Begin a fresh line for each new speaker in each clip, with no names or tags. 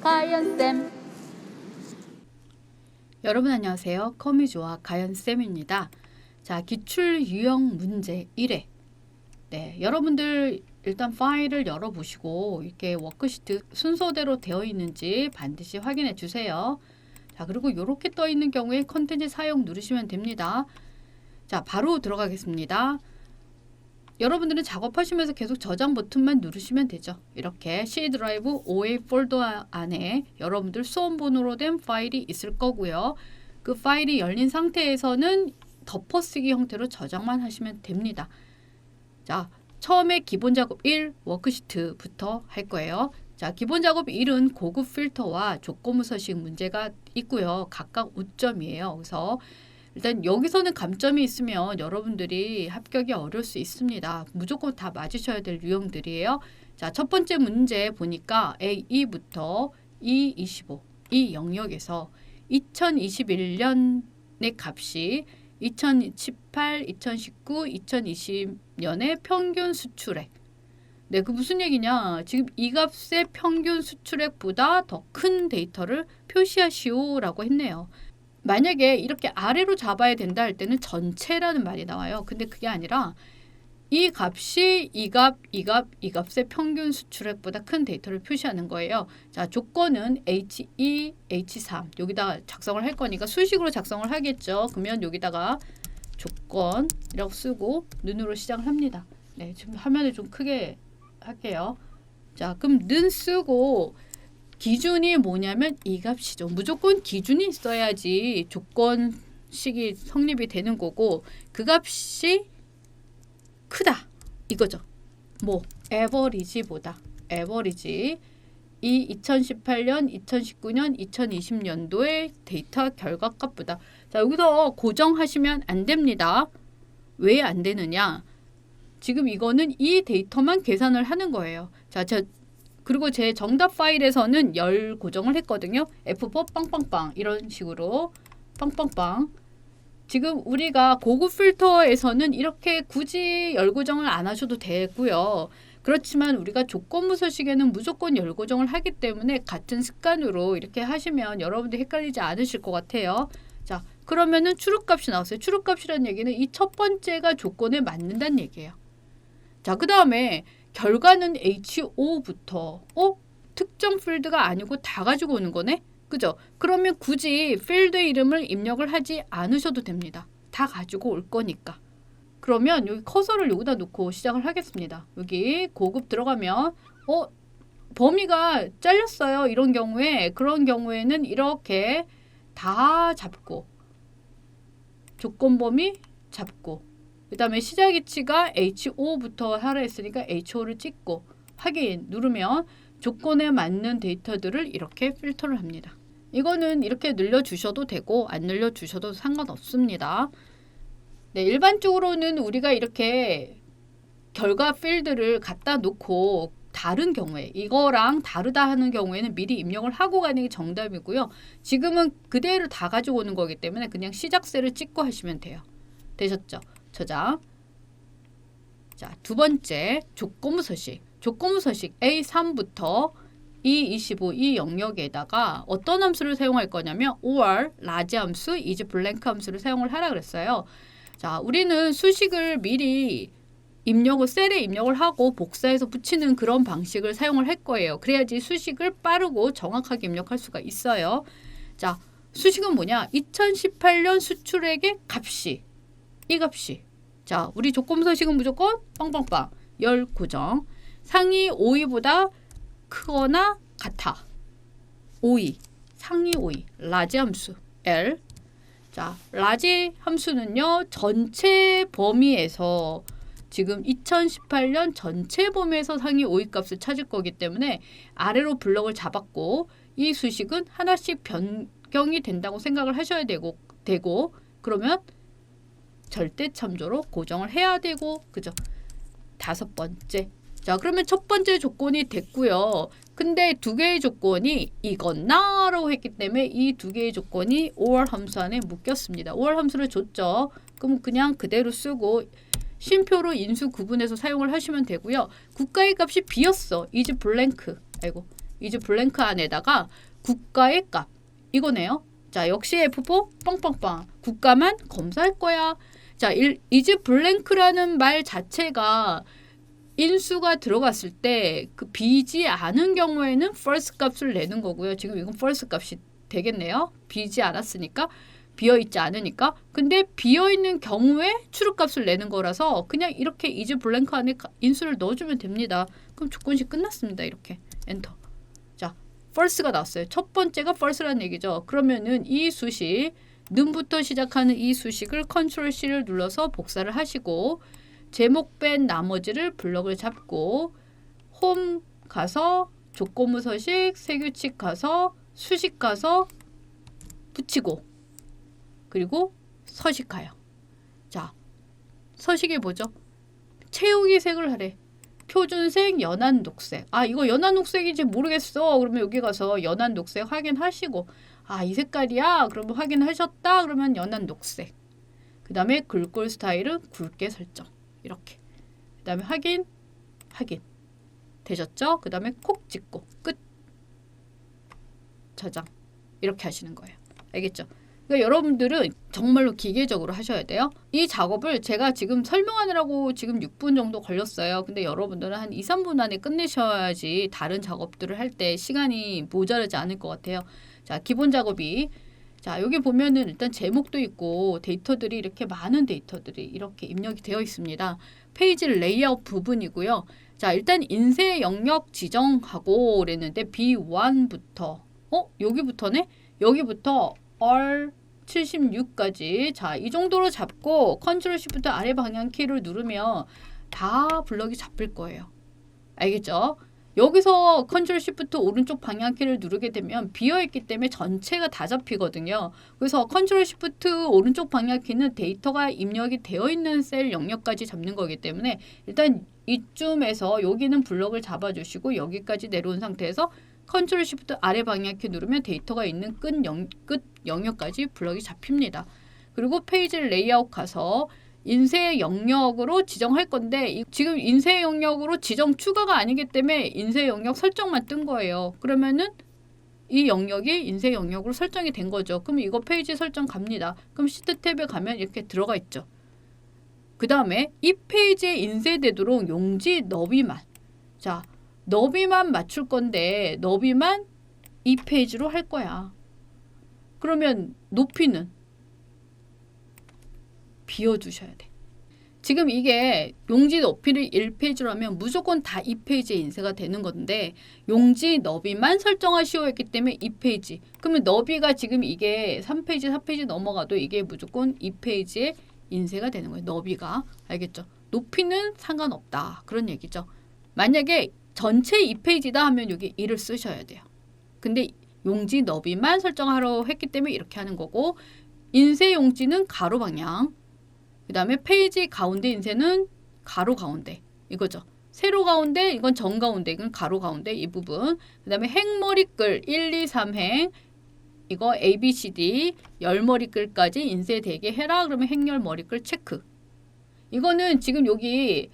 가연쌤.
여러분 안녕하세요. 커뮤조아 가연쌤입니다. 자, 기출 유형 문제 1회. 네, 여러분들 일단 파일을 열어보시고 이렇게 워크시트 순서대로 되어 있는지 반드시 확인해 주세요. 자, 그리고 이렇게 떠 있는 경우에 컨텐츠 사용 누르시면 됩니다. 자, 바로 들어가겠습니다. 여러분들은 작업하시면서 계속 저장 버튼만 누르시면 되죠. 이렇게 C 드라이브 OA 폴더 안에 여러분들 수험번호로 된 파일이 있을 거고요. 그 파일이 열린 상태에서는 덮어쓰기 형태로 저장만 하시면 됩니다. 자, 처음에 기본 작업 1 워크시트부터 할 거예요. 자, 기본 작업 1은 고급 필터와 조건부 서식 문제가 있고요. 각각 5점이에요. 그래서 일단 여기서는 감점이 있으면 여러분들이 합격이 어려울 수 있습니다. 무조건 다 맞으셔야 될 유형들이에요. 자, 첫 번째 문제 보니까 A2부터 E25, 이 영역에서 2021년의 값이 2018, 2019, 2020년의 평균 수출액. 네, 그 무슨 얘기냐? 지금 이 값의 평균 수출액보다 더 큰 데이터를 표시하시오라고 했네요. 만약에 이렇게 아래로 잡아야 된다 할 때는 전체라는 말이 나와요. 근데 그게 아니라 이 값이 이 값의 평균 수출액보다 큰 데이터를 표시하는 거예요. 자, 조건은 H2, H3 여기다 작성을 할 거니까 수식으로 작성을 하겠죠. 그러면 여기다가 조건이라고 쓰고 눈으로 시작을 합니다. 네, 지금 화면을 좀 크게 할게요. 자, 그럼 는 쓰고 기준이 뭐냐면 이 값이죠. 무조건 기준이 있어야지 조건식이 성립이 되는 거고 그 값이 크다 이거죠. 뭐 에버리지보다 에버리지 이 2018년, 2019년, 2020년도의 데이터 결과값보다 자 여기서 고정하시면 안 됩니다. 왜 안 되느냐? 지금 이거는 이 데이터만 계산을 하는 거예요. 자, 그리고 제 정답 파일에서는 열 고정을 했거든요. F4 빵빵빵 이런 식으로 빵빵빵. 지금 우리가 고급 필터에서는 이렇게 굳이 열 고정을 안 하셔도 되고요. 그렇지만 우리가 조건부 서식에는 무조건 열 고정을 하기 때문에 같은 습관으로 이렇게 하시면 여러분들 헷갈리지 않으실 것 같아요. 자, 그러면은 출력값이 나왔어요. 출력값이라는 얘기는 이 첫 번째가 조건에 맞는다는 얘기예요. 자, 그 다음에 결과는 H5부터 특정 필드가 아니고 다 가지고 오는 거네? 그죠? 그러면 굳이 필드 이름을 입력을 하지 않으셔도 됩니다. 다 가지고 올 거니까. 그러면 여기 커서를 여기다 놓고 시작을 하겠습니다. 여기 고급 들어가면 범위가 잘렸어요. 이런 경우에 그런 경우에는 이렇게 다 잡고 조건 범위 잡고 그 다음에 시작 위치가 H5부터 하라 했으니까 H5를 찍고 확인 누르면 조건에 맞는 데이터들을 이렇게 필터를 합니다. 이거는 이렇게 늘려주셔도 되고 안 늘려주셔도 상관없습니다. 네, 일반적으로는 우리가 이렇게 결과 필드를 갖다 놓고 다른 경우에 이거랑 다르다 하는 경우에는 미리 입력을 하고 가는 게 정답이고요. 지금은 그대로 다 가지고 오는 거기 때문에 그냥 시작셀을 찍고 하시면 돼요. 되셨죠? 저장. 자, 두 번째 조건부 서식. 조건부 서식 A3부터 E25 이 영역에다가 어떤 함수를 사용할 거냐면 or 라지 함수, is blank 함수를 사용을 하라 그랬어요. 자, 우리는 수식을 미리 입력을 셀에 입력을 하고 복사해서 붙이는 그런 방식을 사용을 할 거예요. 그래야지 수식을 빠르고 정확하게 입력할 수가 있어요. 자, 수식은 뭐냐? 2018년 수출액의 값이 이 값이 자 우리 조건부 서식은 무조건 빵빵빵 열 고정 상위 5위보다 크거나 같아 5위 상위 5위 라지 함수 L 자 라지 함수는요 전체 범위에서 지금 2018년 전체 범위에서 상위 5위 값을 찾을 거기 때문에 아래로 블럭을 잡았고 이 수식은 하나씩 변경이 된다고 생각을 하셔야 되고 그러면 절대 참조로 고정을 해야 되고 그죠? 다섯 번째. 자, 그러면 첫 번째 조건이 됐고요. 근데 두 개의 조건이 이거나라고 했기 때문에 이 두 개의 조건이 or 함수 안에 묶였습니다. or 함수를 줬죠. 그럼 그냥 그대로 쓰고 쉼표로 인수 구분해서 사용을 하시면 되고요. 국가의 값이 비었어. is blank. 아이고. is 블랭크 안에다가 국가의 값 이거네요. 자, 역시 F4 빵빵빵 국가만 검사할 거야. 자, is 블랭크라는 말 자체가 인수가 들어갔을 때 그 비지 않은 경우에는 false 값을 내는 거고요. 지금 이건 false 값이 되겠네요. 비지 않았으니까 비어있지 않으니까. 근데 비어있는 경우에 true 값을 내는 거라서 그냥 이렇게 is 블랭크 안에 인수를 넣어주면 됩니다. 그럼 조건식 끝났습니다. 이렇게 엔터. 자, false가 나왔어요. 첫 번째가 false라는 얘기죠. 그러면은 이 수식 는부터 시작하는 이 수식을 컨트롤 C를 눌러서 복사를 하시고 제목 뺀 나머지를 블럭을 잡고 홈 가서 조건부 서식, 세규칙 가서 수식 가서 붙이고 그리고 서식 가요. 자, 서식이 뭐죠? 채우기 색을 하래. 표준색, 연한 녹색. 아, 이거 연한 녹색인지 모르겠어. 그러면 여기 가서 연한 녹색 확인하시고 아, 이 색깔이야. 그러면 확인하셨다. 그러면 연한 녹색. 그 다음에 글꼴 스타일은 굵게 설정. 이렇게. 그 다음에 확인. 되셨죠? 그 다음에 콕 찍고 끝. 저장. 이렇게 하시는 거예요. 알겠죠? 그러니까 여러분들은 정말로 기계적으로 하셔야 돼요. 이 작업을 제가 지금 설명하느라고 지금 6분 정도 걸렸어요. 근데 여러분들은 한 2, 3분 안에 끝내셔야지 다른 작업들을 할 때 시간이 모자르지 않을 것 같아요. 자, 기본 작업이 자, 여기 보면은 일단 제목도 있고 데이터들이 이렇게 많은 데이터들이 이렇게 입력이 되어 있습니다. 페이지 레이아웃 부분이고요. 자, 일단 인쇄 영역 지정하고 그랬는데 B1부터 여기부터네? 여기부터 R76까지 자, 이 정도로 잡고 컨트롤 시프트 아래 방향 키를 누르면 다 블럭이 잡힐 거예요. 알겠죠? 여기서 컨트롤 시프트 오른쪽 방향 키를 누르게 되면 비어있기 때문에 전체가 다 잡히거든요. 그래서 컨트롤 시프트 오른쪽 방향 키는 데이터가 입력이 되어 있는 셀 영역까지 잡는 거기 때문에 일단 이쯤에서 여기는 블럭을 잡아주시고 여기까지 내려온 상태에서 컨트롤 시프트 아래 방향키 누르면 데이터가 있는 끝 영역까지 블럭이 잡힙니다. 그리고 페이지 레이아웃 가서 인쇄 영역으로 지정할 건데 지금 인쇄 영역으로 지정 추가가 아니기 때문에 인쇄 영역 설정만 뜬 거예요. 그러면은 이 영역이 인쇄 영역으로 설정이 된 거죠. 그럼 이거 페이지 설정 갑니다. 그럼 시트 탭에 가면 이렇게 들어가 있죠. 그 다음에 이 페이지에 인쇄되도록 용지 너비만 자, 너비만 맞출 건데 너비만 이 페이지로 할 거야. 그러면 높이는 비워두셔야 돼. 지금 이게 용지 높이를 1페이지로 하면 무조건 다 2페이지에 인쇄가 되는 건데 용지 너비만 설정하시오 했기 때문에 2페이지. 그러면 너비가 지금 이게 3페이지, 4페이지 넘어가도 이게 무조건 2페이지에 인쇄가 되는 거예요. 너비가. 알겠죠? 높이는 상관없다. 그런 얘기죠. 만약에 전체 2페이지다 하면 여기 1을 쓰셔야 돼요. 근데 용지 너비만 설정하러 했기 때문에 이렇게 하는 거고 인쇄 용지는 가로 방향 그 다음에 페이지 가운데 인쇄는 가로 가운데 이거죠. 세로 가운데 이건 정 가운데 이건 가로 가운데 이 부분 그 다음에 행머리끌 1, 2, 3행 이거 A, B, C, D 열머리끌까지 인쇄되게 해라. 그러면 행열머리끌 체크 이거는 지금 여기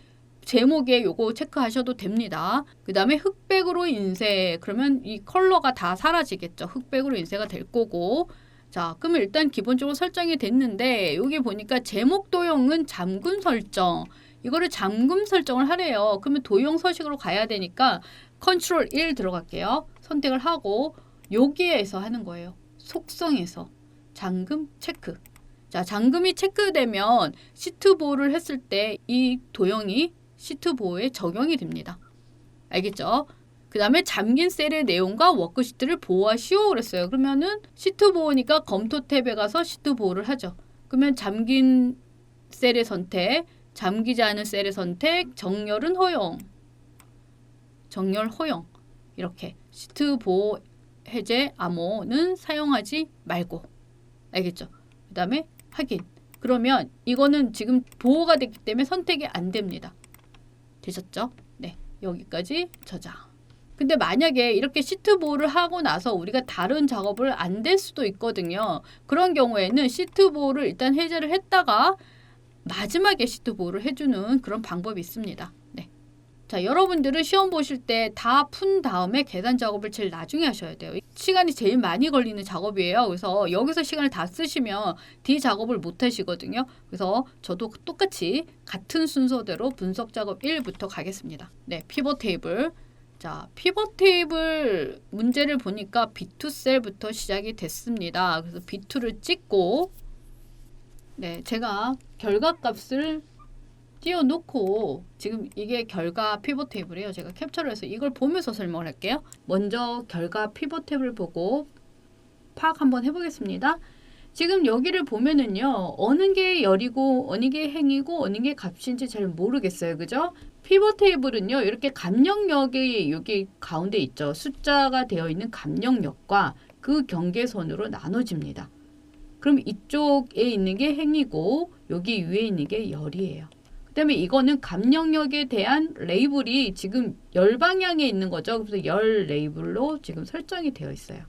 제목에 요거 체크하셔도 됩니다. 그 다음에 흑백으로 인쇄 그러면 이 컬러가 다 사라지겠죠. 흑백으로 인쇄가 될 거고 자, 그러면 일단 기본적으로 설정이 됐는데 여기 보니까 제목 도형은 잠금 설정 이거를 잠금 설정을 하래요. 그러면 도형 서식으로 가야 되니까 컨트롤 1 들어갈게요. 선택을 하고 여기에서 하는 거예요. 속성에서 잠금 체크 자, 잠금이 체크되면 시트 보호를 했을 때 이 도형이 시트 보호에 적용이 됩니다. 알겠죠? 그 다음에 잠긴 셀의 내용과 워크시트를 보호하시오 그랬어요. 그러면은 시트 보호니까 검토 탭에 가서 시트 보호를 하죠. 그러면 잠긴 셀의 선택, 잠기지 않은 셀의 선택, 정렬은 허용. 정렬 허용. 이렇게 시트 보호 해제 암호는 사용하지 말고. 알겠죠? 그 다음에 확인. 그러면 이거는 지금 보호가 됐기 때문에 선택이 안 됩니다. 되셨죠? 네, 여기까지 저장. 근데 만약에 이렇게 시트 보호를 하고 나서 우리가 다른 작업을 안 될 수도 있거든요. 그런 경우에는 시트 보호를 일단 해제를 했다가 마지막에 시트 보호를 해주는 그런 방법이 있습니다. 네. 자, 여러분들은 시험 보실 때 다 푼 다음에 계산 작업을 제일 나중에 하셔야 돼요. 시간이 제일 많이 걸리는 작업이에요. 그래서 여기서 시간을 다 쓰시면 뒤 작업을 못 하시거든요. 그래서 저도 똑같이 같은 순서대로 분석 작업 1부터 가겠습니다. 네, 피벗 테이블. 자, 피벗 테이블 문제를 보니까 B2 셀부터 시작이 됐습니다. 그래서 B2를 찍고, 네, 제가 결과값을 띄워놓고, 지금 이게 결과 피벗 테이블이에요. 제가 캡처를 해서 이걸 보면서 설명을 할게요. 먼저 결과 피벗 테이블 보고 파악 한번 해보겠습니다. 지금 여기를 보면은요, 어느 게 열이고 어느 게 행이고 어느 게 값인지 잘 모르겠어요. 그죠? 피벗 테이블은요, 이렇게 감영역이 여기 가운데 있죠. 숫자가 되어 있는 감영역과 그 경계선으로 나눠집니다. 그럼 이쪽에 있는 게 행이고 여기 위에 있는 게 열이에요. 그 다음에 이거는 감영역에 대한 레이블이 지금 열 방향에 있는 거죠. 그래서 열 레이블로 지금 설정이 되어 있어요.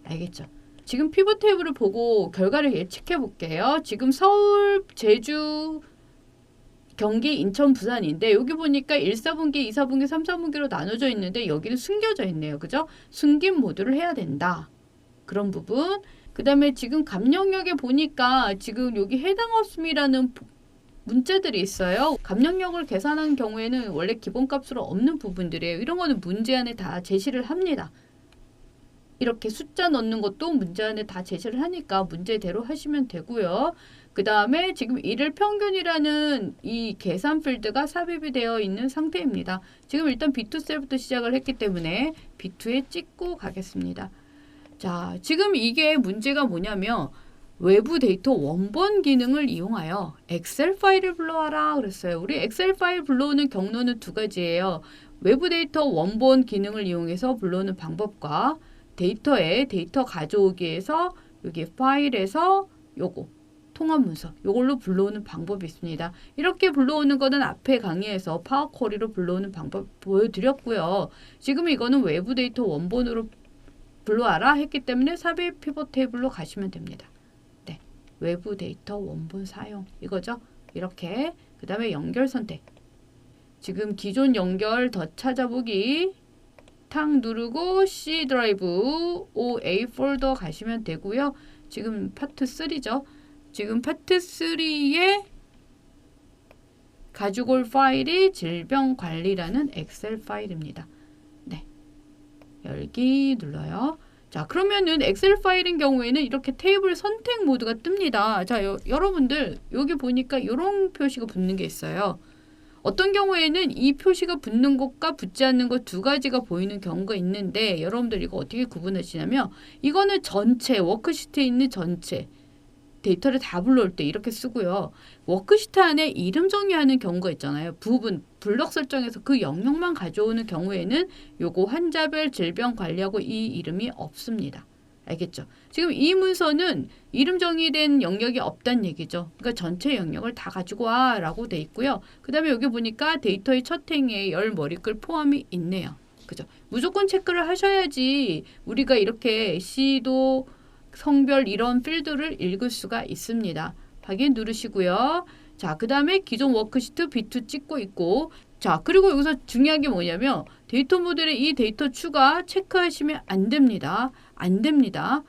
알겠죠? 지금 피벗 테이블을 보고 결과를 예측해 볼게요. 지금 서울, 제주, 경기, 인천, 부산인데 여기 보니까 1, 4분기, 2, 4분기, 3, 4분기로 나눠져 있는데 여기는 숨겨져 있네요. 그죠? 숨긴 모드를 해야 된다. 그런 부분. 그 다음에 지금 감영역에 보니까 지금 여기 해당 없음이라는 문자들이 있어요. 감영역을 계산한 경우에는 원래 기본값으로 없는 부분들이에요. 이런 거는 문제 안에 다 제시를 합니다. 이렇게 숫자 넣는 것도 문제 안에 다 제시를 하니까 문제대로 하시면 되고요. 그 다음에 지금 일일 평균이라는 이 계산 필드가 삽입이 되어 있는 상태입니다. 지금 일단 B2 셀부터 시작을 했기 때문에 B2에 찍고 가겠습니다. 자, 지금 이게 문제가 뭐냐면 외부 데이터 원본 기능을 이용하여 엑셀 파일을 불러와라 그랬어요. 우리 엑셀 파일 불러오는 경로는 두 가지예요. 외부 데이터 원본 기능을 이용해서 불러오는 방법과 데이터 가져오기에서 여기 파일에서 요거 통합 문서 요걸로 불러오는 방법이 있습니다. 이렇게 불러오는 거는 앞에 강의에서 파워 쿼리로 불러오는 방법 보여드렸고요. 지금 이거는 외부 데이터 원본으로 불러와라 했기 때문에 삽입 피벗 테이블로 가시면 됩니다. 네, 외부 데이터 원본 사용 이거죠. 이렇게 그 다음에 연결 선택. 지금 기존 연결 더 찾아보기 탁 누르고 C 드라이브 OA 폴더 가시면 되고요. 지금 파트 3죠. 지금 파트 3에 가지고 올 파일이 질병관리라는 엑셀 파일입니다. 네, 열기 눌러요. 자, 그러면은 엑셀 파일인 경우에는 이렇게 테이블 선택 모드가 뜹니다. 자, 여러분들 여기 보니까 이런 표시가 붙는 게 있어요. 어떤 경우에는 이 표시가 붙는 것과 붙지 않는 것 두 가지가 보이는 경우가 있는데 여러분들 이거 어떻게 구분하시냐면 이거는 전체 워크시트에 있는 전체 데이터를 다 불러올 때 이렇게 쓰고요. 워크시트 안에 이름 정의하는 경우가 있잖아요. 부분, 블럭 설정에서 그 영역만 가져오는 경우에는 요거 환자별 질병 관리하고 이 이름이 없습니다. 알겠죠? 지금 이 문서는 이름 정의된 영역이 없다는 얘기죠. 그러니까 전체 영역을 다 가지고 와 라고 돼 있고요. 그 다음에 여기 보니까 데이터의 첫 행에 열 머리글 포함이 있네요. 그죠? 무조건 체크를 하셔야지 우리가 이렇게 C도 성별 이런 필드를 읽을 수가 있습니다. 확인 누르시고요. 자, 그 다음에 기존 워크시트 B2 찍고 있고 자, 그리고 여기서 중요한 게 뭐냐면 데이터 모델의 이 데이터 추가 체크하시면 안 됩니다. 안 됩니다.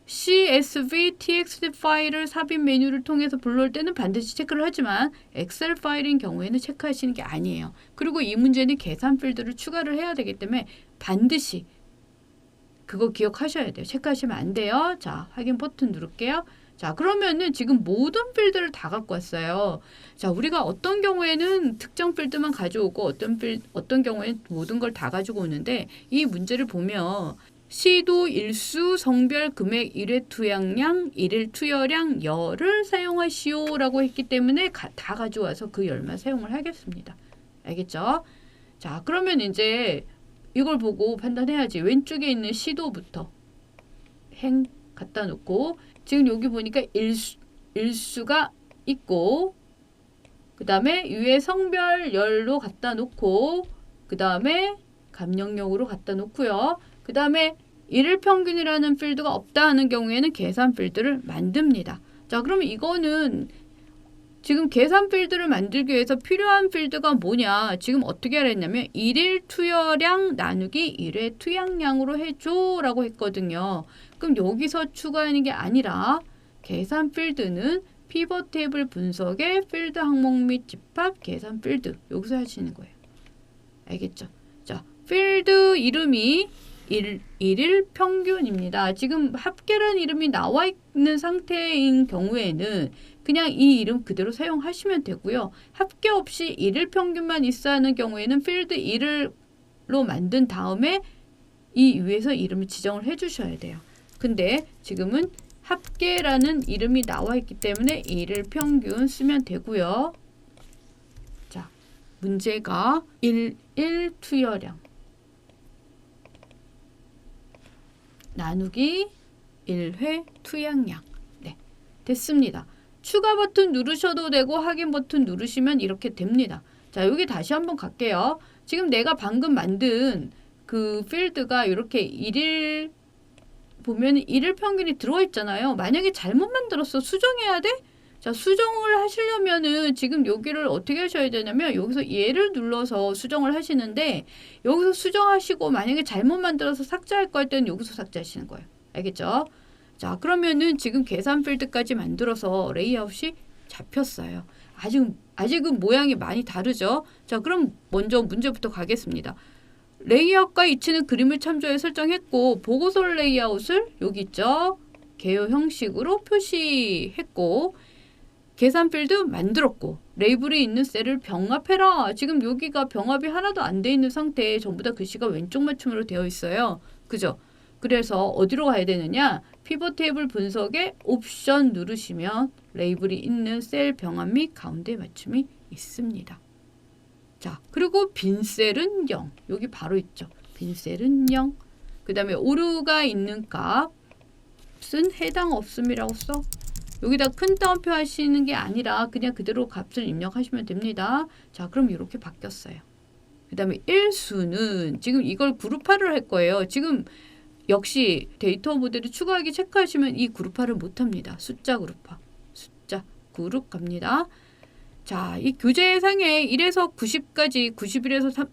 CSV, TXT 파일을 삽입 메뉴를 통해서 불러올 때는 반드시 체크를 하지만 엑셀 파일인 경우에는 체크하시는 게 아니에요. 그리고 이 문제는 계산 필드를 추가를 해야 되기 때문에 반드시 그거 기억하셔야 돼요. 체크하시면 안 돼요. 자, 확인 버튼 누를게요. 자, 그러면은 지금 모든 필드를 다 갖고 왔어요. 자, 우리가 어떤 경우에는 특정 필드만 가져오고 어떤 경우에는 모든 걸 다 가지고 오는데 이 문제를 보면 시도, 일수, 성별, 금액, 일회 투약량, 일일 투여량, 열을 사용하시오라고 했기 때문에 다 가져와서 그 열만 사용을 하겠습니다. 알겠죠? 자, 그러면 이제 이걸 보고 판단해야지. 왼쪽에 있는 시도부터 행 갖다 놓고 지금 여기 보니까 일수가 있고 그 다음에 위에 성별 열로 갖다 놓고 그 다음에 감영역으로 갖다 놓고요. 그 다음에 일일 평균이라는 필드가 없다 하는 경우에는 계산 필드를 만듭니다. 자, 그러면 이거는 지금 계산 필드를 만들기 위해서 필요한 필드가 뭐냐. 지금 어떻게 하라 했냐면 일일 투여량 나누기 일회 투약량으로 해줘 라고 했거든요. 그럼 여기서 추가하는 게 아니라 계산 필드는 피벗 테이블 분석의 필드 항목 및 집합 계산 필드 여기서 하시는 거예요. 알겠죠? 자, 필드 이름이 일일 평균입니다. 지금 합계라는 이름이 나와 있는 상태인 경우에는 그냥 이 이름 그대로 사용하시면 되고요. 합계 없이 일일 평균만 있어야 하는 경우에는 필드 일을로 만든 다음에 이 위에서 이름을 지정을 해주셔야 돼요. 근데 지금은 합계라는 이름이 나와 있기 때문에 일일 평균 쓰면 되고요. 자, 문제가 일일 투여량 나누기 1회 투약량. 네, 됐습니다. 추가 버튼 누르셔도 되고 확인 버튼 누르시면 이렇게 됩니다. 자, 여기 다시 한번 갈게요. 지금 내가 방금 만든 그 필드가 이렇게 일일 보면 일일 평균이 들어가 있잖아요. 만약에 잘못 만들었어. 수정해야 돼? 자, 수정을 하시려면은 지금 여기를 어떻게 하셔야 되냐면 여기서 얘를 눌러서 수정을 하시는데 여기서 수정하시고 만약에 잘못 만들어서 삭제할 거 할 때는 여기서 삭제하시는 거예요. 알겠죠? 자, 그러면은 지금 계산 필드까지 만들어서 레이아웃이 잡혔어요. 아직은 모양이 많이 다르죠? 자, 그럼 먼저 문제부터 가겠습니다. 레이아웃과 이치는 그림을 참조해 설정했고 보고서 레이아웃을 여기 있죠? 개요 형식으로 표시했고 계산 필드 만들었고 레이블이 있는 셀을 병합해라. 지금 여기가 병합이 하나도 안 돼 있는 상태에 전부 다 글씨가 왼쪽 맞춤으로 되어 있어요. 그죠? 그래서 어디로 가야 되느냐? 피벗 테이블 분석에 옵션 누르시면 레이블이 있는 셀 병합 및 가운데 맞춤이 있습니다. 자, 그리고 빈 셀은 0. 여기 바로 있죠. 빈 셀은 0. 그 다음에 오류가 있는 값은 해당 없음이라고 써. 여기다 큰 따옴표 하시는 게 아니라 그냥 그대로 값을 입력하시면 됩니다. 자, 그럼 이렇게 바뀌었어요. 그 다음에 1수는 지금 이걸 그룹화를 할 거예요. 지금 역시 데이터 모델을 추가하기 체크하시면 이 그룹화를 못합니다. 숫자 그룹화. 숫자 그룹 갑니다. 자, 이 교재상에 1에서 90까지, 91에서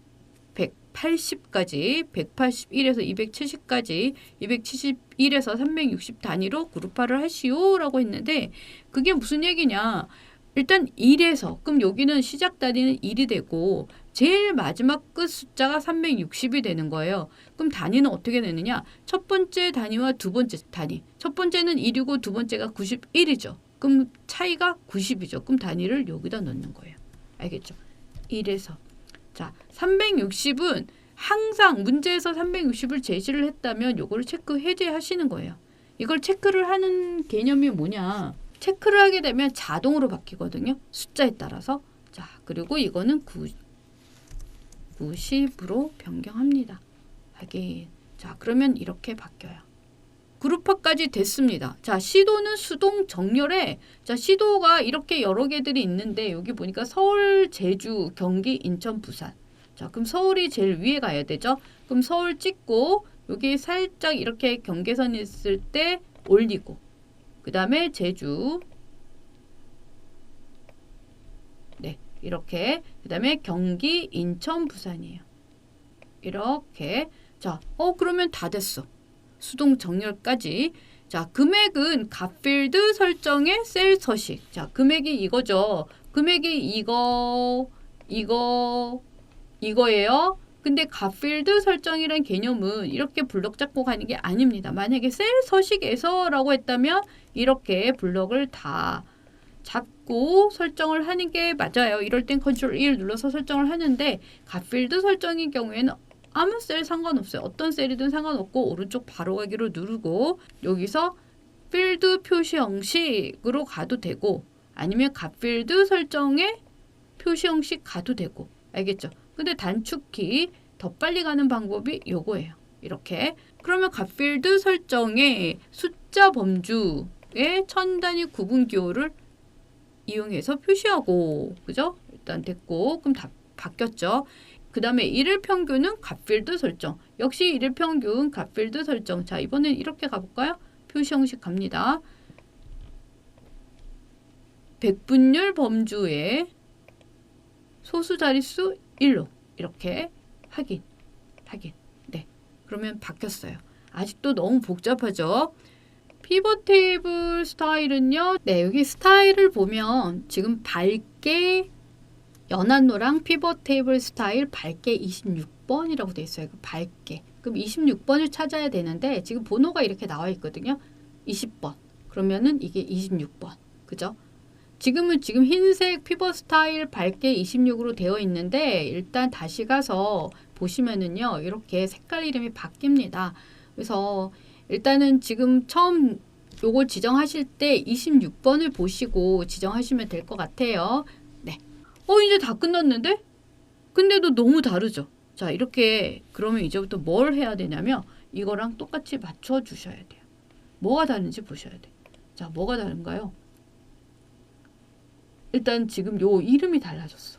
180까지, 181에서 270까지, 271에서 360 단위로 그룹화를 하시오라고 했는데 그게 무슨 얘기냐? 일단 1에서, 그럼 여기는 시작 단위는 1이 되고 제일 마지막 끝 숫자가 360이 되는 거예요. 그럼 단위는 어떻게 되느냐? 첫 번째 단위와 두 번째 단위. 첫 번째는 1이고 두 번째가 91이죠. 그럼 차이가 90이죠. 그럼 단위를 여기다 넣는 거예요. 알겠죠? 1에서. 자, 360은 항상 문제에서 360을 제시를 했다면 요거를 체크 해제하시는 거예요. 이걸 체크를 하는 개념이 뭐냐? 체크를 하게 되면 자동으로 바뀌거든요. 숫자에 따라서. 자, 그리고 이거는 90으로 변경합니다. 하긴. 자, 그러면 이렇게 바뀌어요. 그룹화까지 됐습니다. 자, 시도는 수동 정렬에 자, 시도가 이렇게 여러 개들이 있는데 여기 보니까 서울, 제주, 경기, 인천, 부산. 자, 그럼 서울이 제일 위에 가야 되죠. 그럼 서울 찍고 여기 살짝 이렇게 경계선 있을 때 올리고 그 다음에 제주 네, 이렇게 그 다음에 경기, 인천, 부산이에요. 이렇게 자, 그러면 다 됐어. 수동 정렬까지. 자, 금액은 값필드 설정의 셀 서식. 자, 금액이 이거죠. 금액이 이거예요. 근데 값필드 설정이란 개념은 이렇게 블럭 잡고 가는 게 아닙니다. 만약에 셀 서식에서라고 했다면 이렇게 블럭을 다 잡고 설정을 하는 게 맞아요. 이럴 땐 컨트롤 1 눌러서 설정을 하는데 값필드 설정인 경우에는 아무 셀 상관없어요. 어떤 셀이든 상관없고 오른쪽 바로 가기로 누르고 여기서 필드 표시 형식으로 가도 되고 아니면 값필드 설정에 표시 형식 가도 되고 알겠죠? 근데 단축키 더 빨리 가는 방법이 요거예요. 이렇게 그러면 값필드 설정에 숫자 범주의 천 단위 구분 기호를 이용해서 표시하고 그죠? 일단 됐고 그럼 다 바뀌었죠? 그 다음에 일일 평균은 값필드 설정. 역시 일일 평균 값필드 설정. 자, 이번엔 이렇게 가볼까요? 표시 형식 갑니다. 백분율 범주의 소수 자릿수 1로 이렇게 확인. 네. 그러면 바뀌었어요. 아직도 너무 복잡하죠? 피벗 테이블 스타일은요. 네, 여기 스타일을 보면 지금 밝게 연한 노랑 피벗 테이블 스타일 밝게 26번이라고 돼 있어요. 밝게. 그럼 26번을 찾아야 되는데 지금 번호가 이렇게 나와 있거든요. 20번. 그러면은 이게 26번. 그죠? 지금 흰색 피벗 스타일 밝게 26으로 되어 있는데 일단 다시 가서 보시면은요. 이렇게 색깔 이름이 바뀝니다. 그래서 일단은 지금 처음 요거 지정하실 때 26번을 보시고 지정하시면 될 것 같아요. 네. 이제 다 끝났는데? 근데도 너무 다르죠? 자, 이렇게 그러면 이제부터 뭘 해야 되냐면 이거랑 똑같이 맞춰 주셔야 돼요. 뭐가 다른지 보셔야 돼요. 자, 뭐가 다른가요? 일단 지금 요 이름이 달라졌어.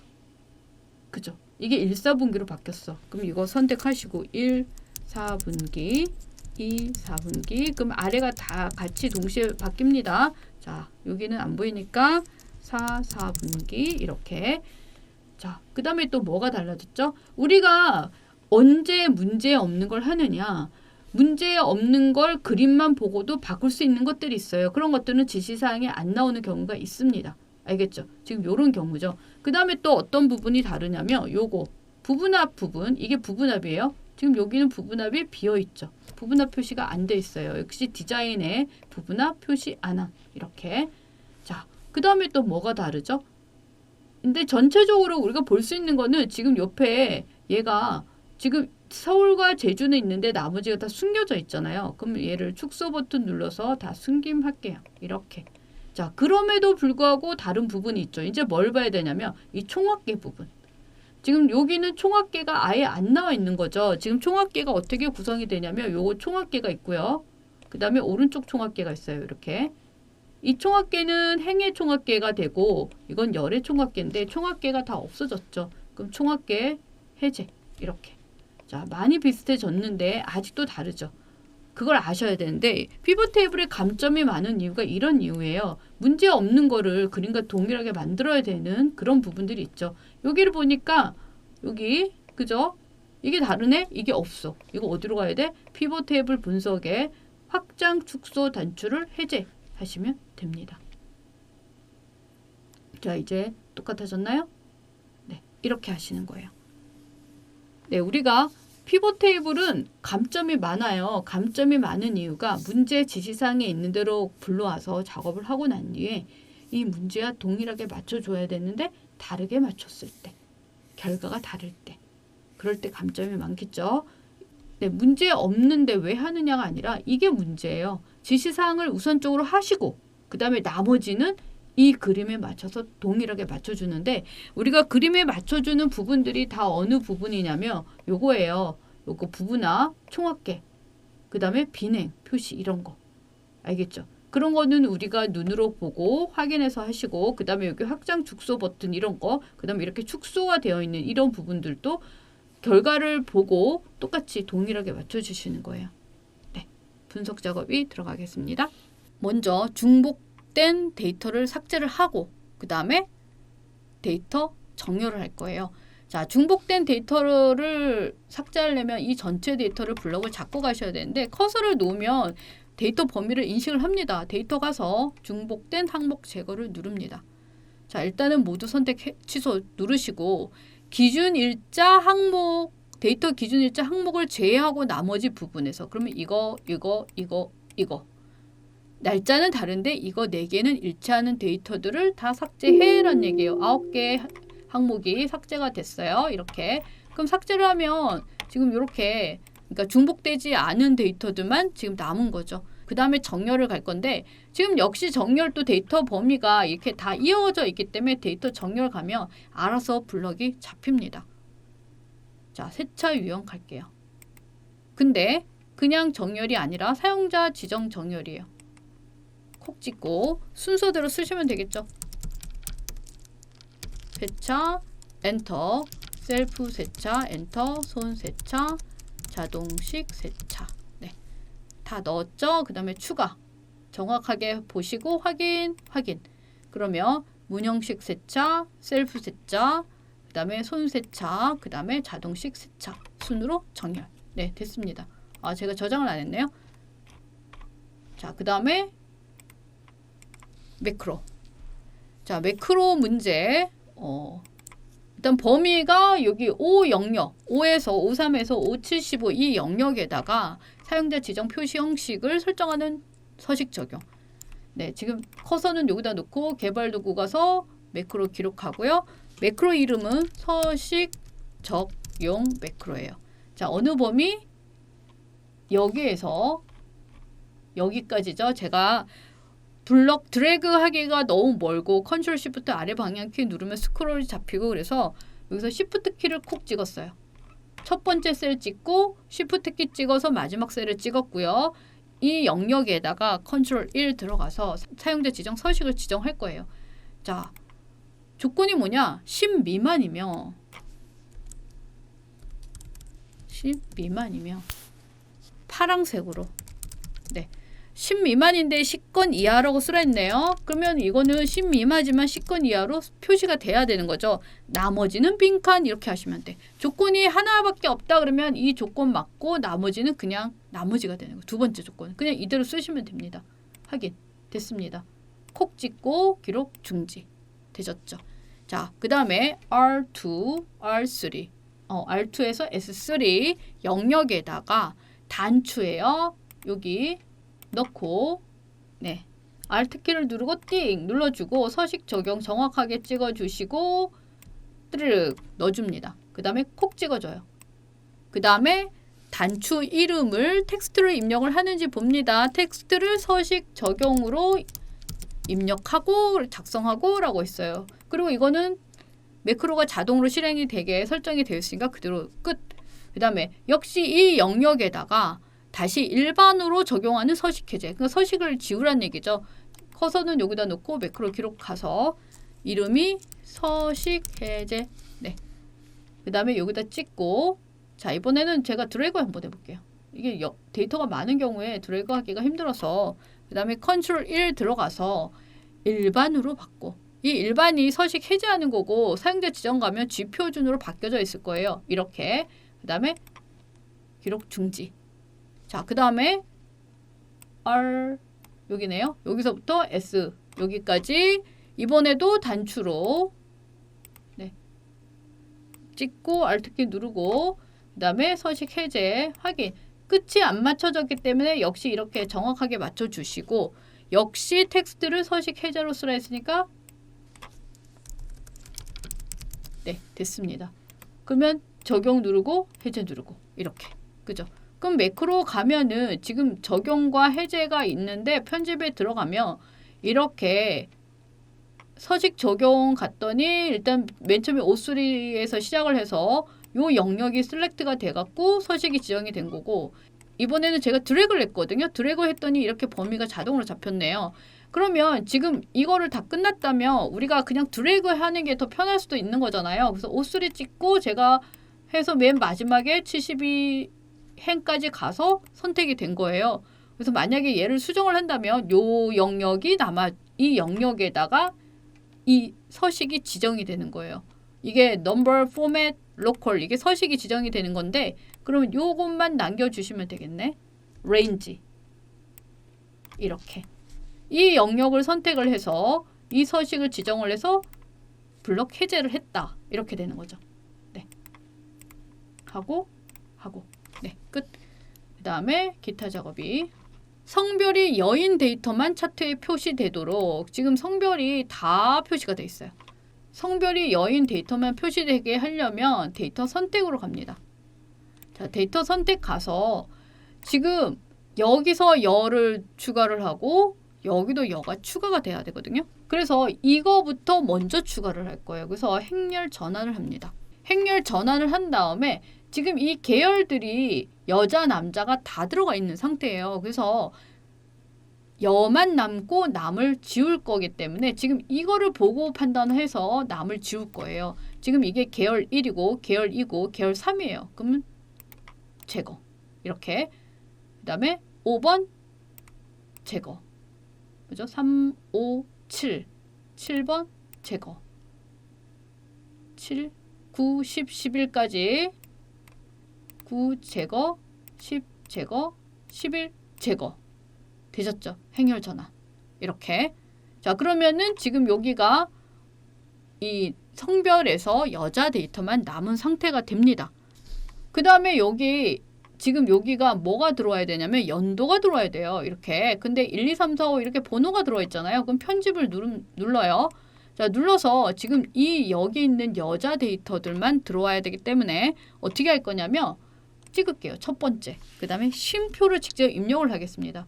그죠? 이게 1, 4분기로 바뀌었어. 그럼 이거 선택하시고 1, 4분기 2, 4분기. 그럼 아래가 다 같이 동시에 바뀝니다. 자, 여기는 안 보이니까 4, 4분기 이렇게. 자, 그 다음에 또 뭐가 달라졌죠? 우리가 언제 문제 없는 걸 하느냐? 문제 없는 걸 그림만 보고도 바꿀 수 있는 것들이 있어요. 그런 것들은 지시사항에 안 나오는 경우가 있습니다. 알겠죠? 지금 요런 경우죠. 그 다음에 또 어떤 부분이 다르냐면 요거 부분합 부분. 이게 부분합이에요. 지금 여기는 부분합이 비어있죠. 부분합 표시가 안 돼 있어요. 역시 디자인에 부분합 표시 안 함. 이렇게. 자, 그 다음에 또 뭐가 다르죠? 근데 전체적으로 우리가 볼 수 있는 거는 지금 옆에 얘가 지금 서울과 제주는 있는데 나머지가 다 숨겨져 있잖아요. 그럼 얘를 축소 버튼 눌러서 다 숨김할게요. 이렇게. 자, 그럼에도 불구하고 다른 부분이 있죠. 이제 뭘 봐야 되냐면 이 총합계 부분. 지금 여기는 총합계가 아예 안 나와 있는 거죠. 지금 총합계가 어떻게 구성이 되냐면 요거 총합계가 있고요. 그 다음에 오른쪽 총합계가 있어요. 이렇게. 이 총합계는 행의 총합계가 되고 이건 열의 총합계인데 총합계가 다 없어졌죠. 그럼 총합계 해제. 이렇게. 자, 많이 비슷해졌는데 아직도 다르죠. 그걸 아셔야 되는데 피벗 테이블의 감점이 많은 이유가 이런 이유예요. 문제 없는 거를 그림과 동일하게 만들어야 되는 그런 부분들이 있죠. 여기를 보니까 여기 그죠? 이게 다르네? 이게 없어. 이거 어디로 가야 돼? 피벗 테이블 분석에 확장, 축소, 단추를 해제하시면 됩니다. 자, 이제 똑같아졌나요? 네, 이렇게 하시는 거예요. 네, 우리가 피벗 테이블은 감점이 많아요. 감점이 많은 이유가 문제 지시사항에 있는 대로 불러와서 작업을 하고 난 뒤에 이 문제와 동일하게 맞춰줘야 되는데 다르게 맞췄을 때, 결과가 다를 때, 그럴 때 감점이 많겠죠. 네, 문제 없는데 왜 하느냐가 아니라 이게 문제예요. 지시사항을 우선적으로 하시고 그 다음에 나머지는 이 그림에 맞춰서 동일하게 맞춰주는데 우리가 그림에 맞춰주는 부분들이 다 어느 부분이냐면 요거예요. 요거 부분합, 총합계, 그 다음에 비행, 표시 이런 거. 알겠죠? 그런 거는 우리가 눈으로 보고 확인해서 하시고 그 다음에 여기 확장 축소 버튼 이런 거 그 다음에 이렇게 축소가 되어 있는 이런 부분들도 결과를 보고 똑같이 동일하게 맞춰주시는 거예요. 네, 분석 작업이 들어가겠습니다. 먼저 중복된 데이터를 삭제를 하고 그 다음에 데이터 정렬을 할 거예요. 자, 중복된 데이터를 삭제하려면 이 전체 데이터를 블럭을 잡고 가셔야 되는데 커서를 놓으면 데이터 범위를 인식을 합니다. 데이터 가서 중복된 항목 제거를 누릅니다. 자, 일단은 모두 선택 취소 누르시고 기준 일자 항목 데이터 기준 일자 항목을 제외하고 나머지 부분에서 그러면 이거 날짜는 다른데 이거 4개는 일치하는 데이터들을 다 삭제해라는 얘기예요. 9개 항목이 삭제가 됐어요. 이렇게. 그럼 삭제를 하면 지금 이렇게 그러니까 중복되지 않은 데이터들만 지금 남은 거죠. 그 다음에 정렬을 갈 건데 지금 역시 정렬도 데이터 범위가 이렇게 다 이어져 있기 때문에 데이터 정렬 가면 알아서 블럭이 잡힙니다. 자, 세차 유형 갈게요. 근데 그냥 정렬이 아니라 사용자 지정 정렬이에요. 콕 찍고 순서대로 쓰시면 되겠죠. 세차, 엔터, 셀프 세차, 엔터, 손 세차, 자동식 세차. 네, 다 넣었죠? 그 다음에 추가. 정확하게 보시고 확인. 그러면 문형식 세차, 셀프 세차, 그 다음에 손 세차, 그 다음에 자동식 세차 순으로 정렬. 네, 됐습니다. 아, 제가 저장을 안 했네요. 자, 그 다음에 매크로. 자, 매크로 문제. 일단 범위가 여기 5 영역, 5에서 53에서 575 이 영역에다가 사용자 지정 표시 형식을 설정하는 서식 적용. 네, 지금 커서는 여기다 놓고 개발 도구 가서 매크로 기록하고요. 매크로 이름은 서식 적용 매크로예요. 자, 어느 범위? 여기에서 여기까지죠. 제가 블럭 드래그 하기가 너무 멀고 컨트롤 시프트 아래 방향키 누르면 스크롤이 잡히고 그래서 여기서 시프트 키를 콕 찍었어요. 첫 번째 셀 찍고 시프트 키 찍어서 마지막 셀을 찍었고요. 이 영역에다가 컨트롤 1 들어가서 사용자 지정 서식을 지정할 거예요. 자, 조건이 뭐냐? 10 미만이면 10 미만이면 파랑색으로, 네, 10 미만인데 10건 이하라고 쓰라했네요. 그러면 이거는 10 미만이지만 10건 이하로 표시가 돼야 되는 거죠. 나머지는 빈칸 이렇게 하시면 돼. 조건이 하나밖에 없다 그러면 이 조건 맞고 나머지는 그냥 나머지가 되는 거예요. 두 번째 조건 그냥 이대로 쓰시면 됩니다. 확인 됐습니다. 콕 찍고 기록 중지 되셨죠. 자, 그 다음에 R2, R3 R2에서 S3 영역에다가 단추예요. 여기 넣고, 네, Alt키를 누르고 띵 눌러주고 서식 적용 정확하게 찍어주시고 뜨르륵 넣어줍니다. 그 다음에 콕 찍어줘요. 그 다음에 단추 이름을 텍스트로 입력을 하는지 봅니다. 텍스트를 서식 적용으로 입력하고 작성하고 라고 했어요. 그리고 이거는 매크로가 자동으로 실행이 되게 설정이 되어 있으니까 그대로 끝. 그 다음에 역시 이 영역에다가 다시 일반으로 적용하는 서식 해제. 그러니까 서식을 지우란 얘기죠. 커서는 여기다 놓고 매크로 기록 가서 이름이 서식 해제. 네. 그 다음에 여기다 찍고, 자, 이번에는 제가 드래그 한번 해볼게요. 이게 데이터가 많은 경우에 드래그 하기가 힘들어서 그 다음에 컨트롤 1 들어가서 일반으로 바꿔. 이 일반이 서식 해제하는 거고 사용자 지정 가면 G표준으로 바뀌어져 있을 거예요. 이렇게. 그 다음에 기록 중지. 자, 그 다음에 R 여기네요. 여기서부터 S 여기까지 이번에도 단추로, 네, 찍고 Alt키 누르고 그 다음에 서식 해제 확인. 끝이 안 맞춰졌기 때문에 역시 이렇게 정확하게 맞춰주시고 역시 텍스트를 서식 해제로 쓰라 했으니까 네, 됐습니다. 그러면 적용 누르고 해제 누르고 이렇게. 그죠? 그럼 매크로 가면은 지금 적용과 해제가 있는데 편집에 들어가면 이렇게 서식 적용 갔더니 일단 맨 처음에 O3에서 시작을 해서 요 영역이 셀렉트가 돼갖고 서식이 지정이 된 거고 이번에는 제가 드래그를 했거든요. 드래그 했더니 이렇게 범위가 자동으로 잡혔네요. 그러면 지금 이거를 다 끝났다면 우리가 그냥 드래그 하는 게 더 편할 수도 있는 거잖아요. 그래서 O3 찍고 제가 해서 맨 마지막에 72행까지 가서 선택이 된 거예요. 그래서 만약에 얘를 수정을 한다면 요 영역이 이 영역에다가 이 서식이 지정이 되는 거예요. 이게 number, format, local 이게 서식이 지정이 되는 건데 그러면 요것만 남겨주시면 되겠네. range 이렇게 이 영역을 선택을 해서 이 서식을 지정을 해서 블럭 해제를 했다. 이렇게 되는 거죠. 네. 하고 네, 끝. 그 다음에 기타 작업이 성별이 여인 데이터만 차트에 표시되도록 지금 성별이 다 표시가 돼 있어요. 성별이 여인 데이터만 표시되게 하려면 데이터 선택으로 갑니다. 자, 데이터 선택 가서 지금 여기서 여를 추가를 하고 여기도 여가 추가가 돼야 되거든요. 그래서 이거부터 먼저 추가를 할 거예요. 그래서 행렬 전환을 합니다. 행렬 전환을 한 다음에 지금 이 계열들이 여자, 남자가 다 들어가 있는 상태예요. 그래서 여만 남고 남을 지울 거기 때문에 지금 이거를 보고 판단해서 남을 지울 거예요. 지금 이게 계열 1이고 계열 2고 계열 3이에요. 그러면 제거. 이렇게. 그 다음에 5번 제거. 그죠? 3, 5, 7. 7번 제거. 7, 9, 10, 11까지 9 제거, 10 제거, 11 제거. 되셨죠? 행렬 전환. 이렇게. 자, 그러면은 지금 여기가 이 성별에서 여자 데이터만 남은 상태가 됩니다. 그 다음에 여기 지금 여기가 뭐가 들어와야 되냐면 연도가 들어와야 돼요. 이렇게. 근데 1, 2, 3, 4, 5 이렇게 번호가 들어와 있잖아요. 그럼 편집을 눌러요. 자, 눌러서 지금 이 여기 있는 여자 데이터들만 들어와야 되기 때문에 어떻게 할 거냐면 찍을게요. 첫 번째. 그 다음에 쉼표를 직접 입력을 하겠습니다.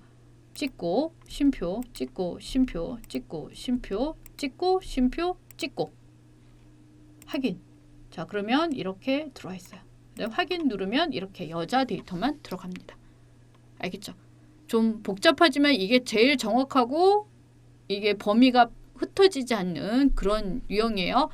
찍고 쉼표, 찍고 쉼표, 찍고 쉼표, 찍고 쉼표, 찍고 확인. 자, 그러면 이렇게 들어와 있어요. 확인 누르면 이렇게 여자 데이터만 들어갑니다. 알겠죠? 좀 복잡하지만 이게 제일 정확하고 이게 범위가 흩어지지 않는 그런 유형이에요.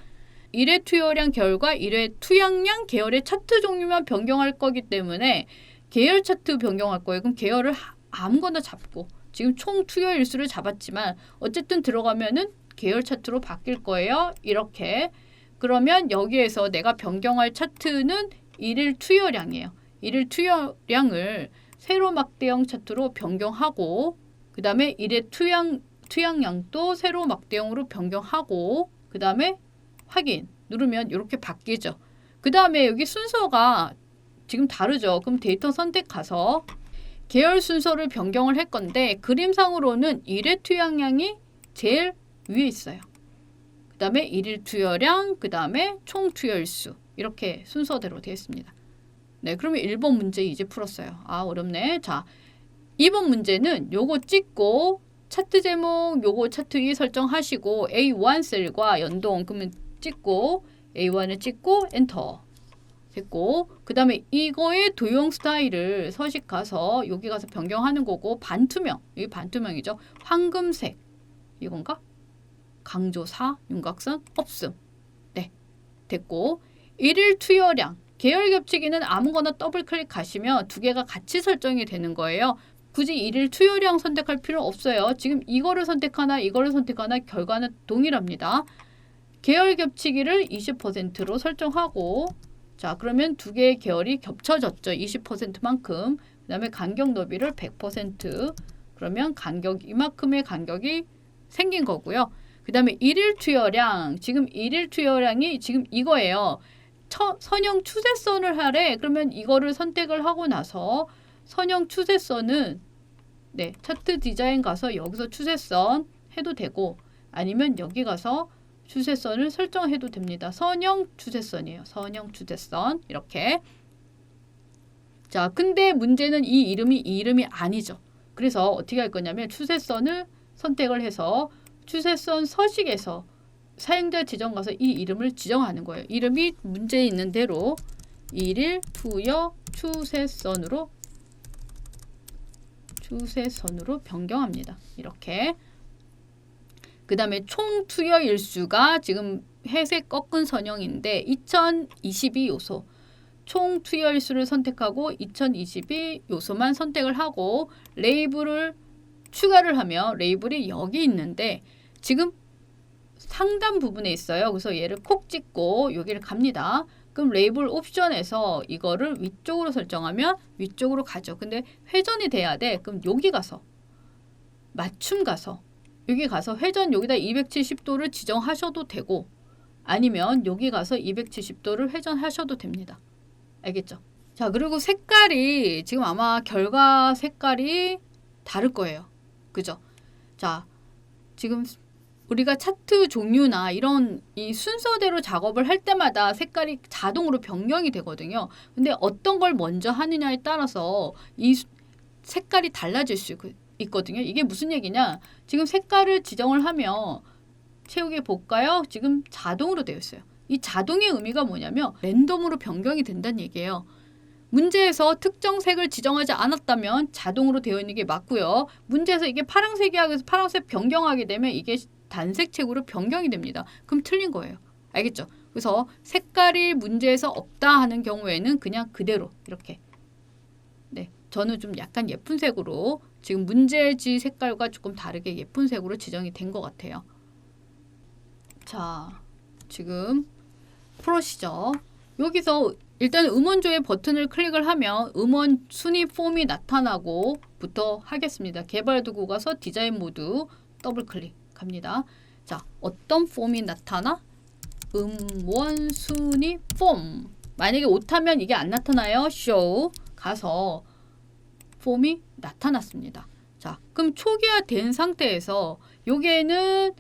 1회 투여량 계열과 1회 투약량 계열의 차트 종류만 변경할 거기 때문에 계열 차트 변경할 거예요. 그럼 계열을 아무거나 잡고 지금 총 투여 일수를 잡았지만 어쨌든 들어가면은 계열 차트로 바뀔 거예요. 이렇게. 그러면 여기에서 내가 변경할 차트는 1일 투여량이에요. 1일 투여량을 세로 막대형 차트로 변경하고 그 다음에 1회 투약량도 세로 막대형으로 변경하고 그 다음에 확인 누르면 이렇게 바뀌죠. 그 다음에 여기 순서가 지금 다르죠. 그럼 데이터 선택 가서 계열 순서를 변경을 할 건데 그림상으로는 1회 투약량이 제일 위에 있어요. 그 다음에 1일 투여량, 그 다음에 총 투여일수 이렇게 순서대로 되어 있습니다. 네, 그러면 1번 문제 이제 풀었어요. 아, 어렵네. 자, 2번 문제는 요거 찍고 차트 제목 요거 차트 위 설정하시고 A1 셀과 연동 그러면 찍고 A1을 찍고 엔터 됐고 그 다음에 이거의 도형 스타일을 서식 가서 여기 가서 변경하는 거고 반투명 여기 반투명이죠. 황금색 이건가? 강조 4 윤곽선 없음. 네 됐고 1일 투여량 계열 겹치기는 아무거나 더블 클릭하시면 두 개가 같이 설정이 되는 거예요. 굳이 1일 투여량 선택할 필요 없어요. 지금 이거를 선택하나 이거를 선택하나 결과는 동일합니다. 계열 겹치기를 20%로 설정하고 자 그러면 두 개의 계열이 겹쳐졌죠. 20%만큼. 그 다음에 간격 너비를 100% 그러면 간격 이만큼의 간격이 생긴 거고요. 그 다음에 1일 투여량 지금 1일 투여량이 지금 이거예요. 선형 추세선을 하래. 그러면 이거를 선택을 하고 나서 선형 추세선은 네 차트 디자인 가서 여기서 추세선 해도 되고 아니면 여기 가서 추세선을 설정해도 됩니다. 선형 추세선이에요. 선형 추세선 이렇게. 자 근데 문제는 이 이름이 아니죠. 그래서 어떻게 할 거냐면 추세선을 선택을 해서 추세선 서식에서 사용자 지정 가서 이 이름을 지정하는 거예요. 이름이 문제에 있는 대로 1일 투여 추세선으로 변경합니다. 이렇게. 그 다음에 총 투여 일수가 지금 회색 꺾은 선형인데 2022 요소 총 투여 일수를 선택하고 2022 요소만 선택을 하고 레이블을 추가를 하면 레이블이 여기 있는데 지금 상단 부분에 있어요. 그래서 얘를 콕 찍고 여기를 갑니다. 그럼 레이블 옵션에서 이거를 위쪽으로 설정하면 위쪽으로 가죠. 근데 회전이 돼야 돼. 그럼 여기 가서 맞춤 가서 여기 가서 회전 여기다 270도를 지정하셔도 되고 아니면 여기 가서 270도를 회전하셔도 됩니다. 알겠죠? 자 그리고 색깔이 지금 아마 결과 색깔이 다를 거예요. 그죠? 자 지금 우리가 차트 종류나 이런 이 순서대로 작업을 할 때마다 색깔이 자동으로 변경이 되거든요. 근데 어떤 걸 먼저 하느냐에 따라서 이 색깔이 달라질 수 있거든요. 이게 무슨 얘기냐? 지금 색깔을 지정을 하면 채우기 볼까요? 지금 자동으로 되어 있어요. 이 자동의 의미가 뭐냐면 랜덤으로 변경이 된다는 얘기예요. 문제에서 특정 색을 지정하지 않았다면 자동으로 되어 있는 게 맞고요. 문제에서 이게 파란색이야 그래서 파란색 변경하게 되면 이게 단색책으로 변경이 됩니다. 그럼 틀린 거예요. 알겠죠? 그래서 색깔이 문제에서 없다 하는 경우에는 그냥 그대로 이렇게 네, 저는 좀 약간 예쁜 색으로 지금 문제지 색깔과 조금 다르게 예쁜 색으로 지정이 된 것 같아요. 자, 지금 프로시저. 여기서 일단 음원 조회 버튼을 클릭을 하면 음원 순위 폼이 나타나고 부터 하겠습니다. 개발 도구 가서 디자인 모드 더블 클릭합니다. 자, 어떤 폼이 나타나? 음원 순위 폼. 만약에 오타면 이게 안 나타나요. show 가서 폼이 나타났습니다. 자, 그럼 초기화된 상태에서 여기에는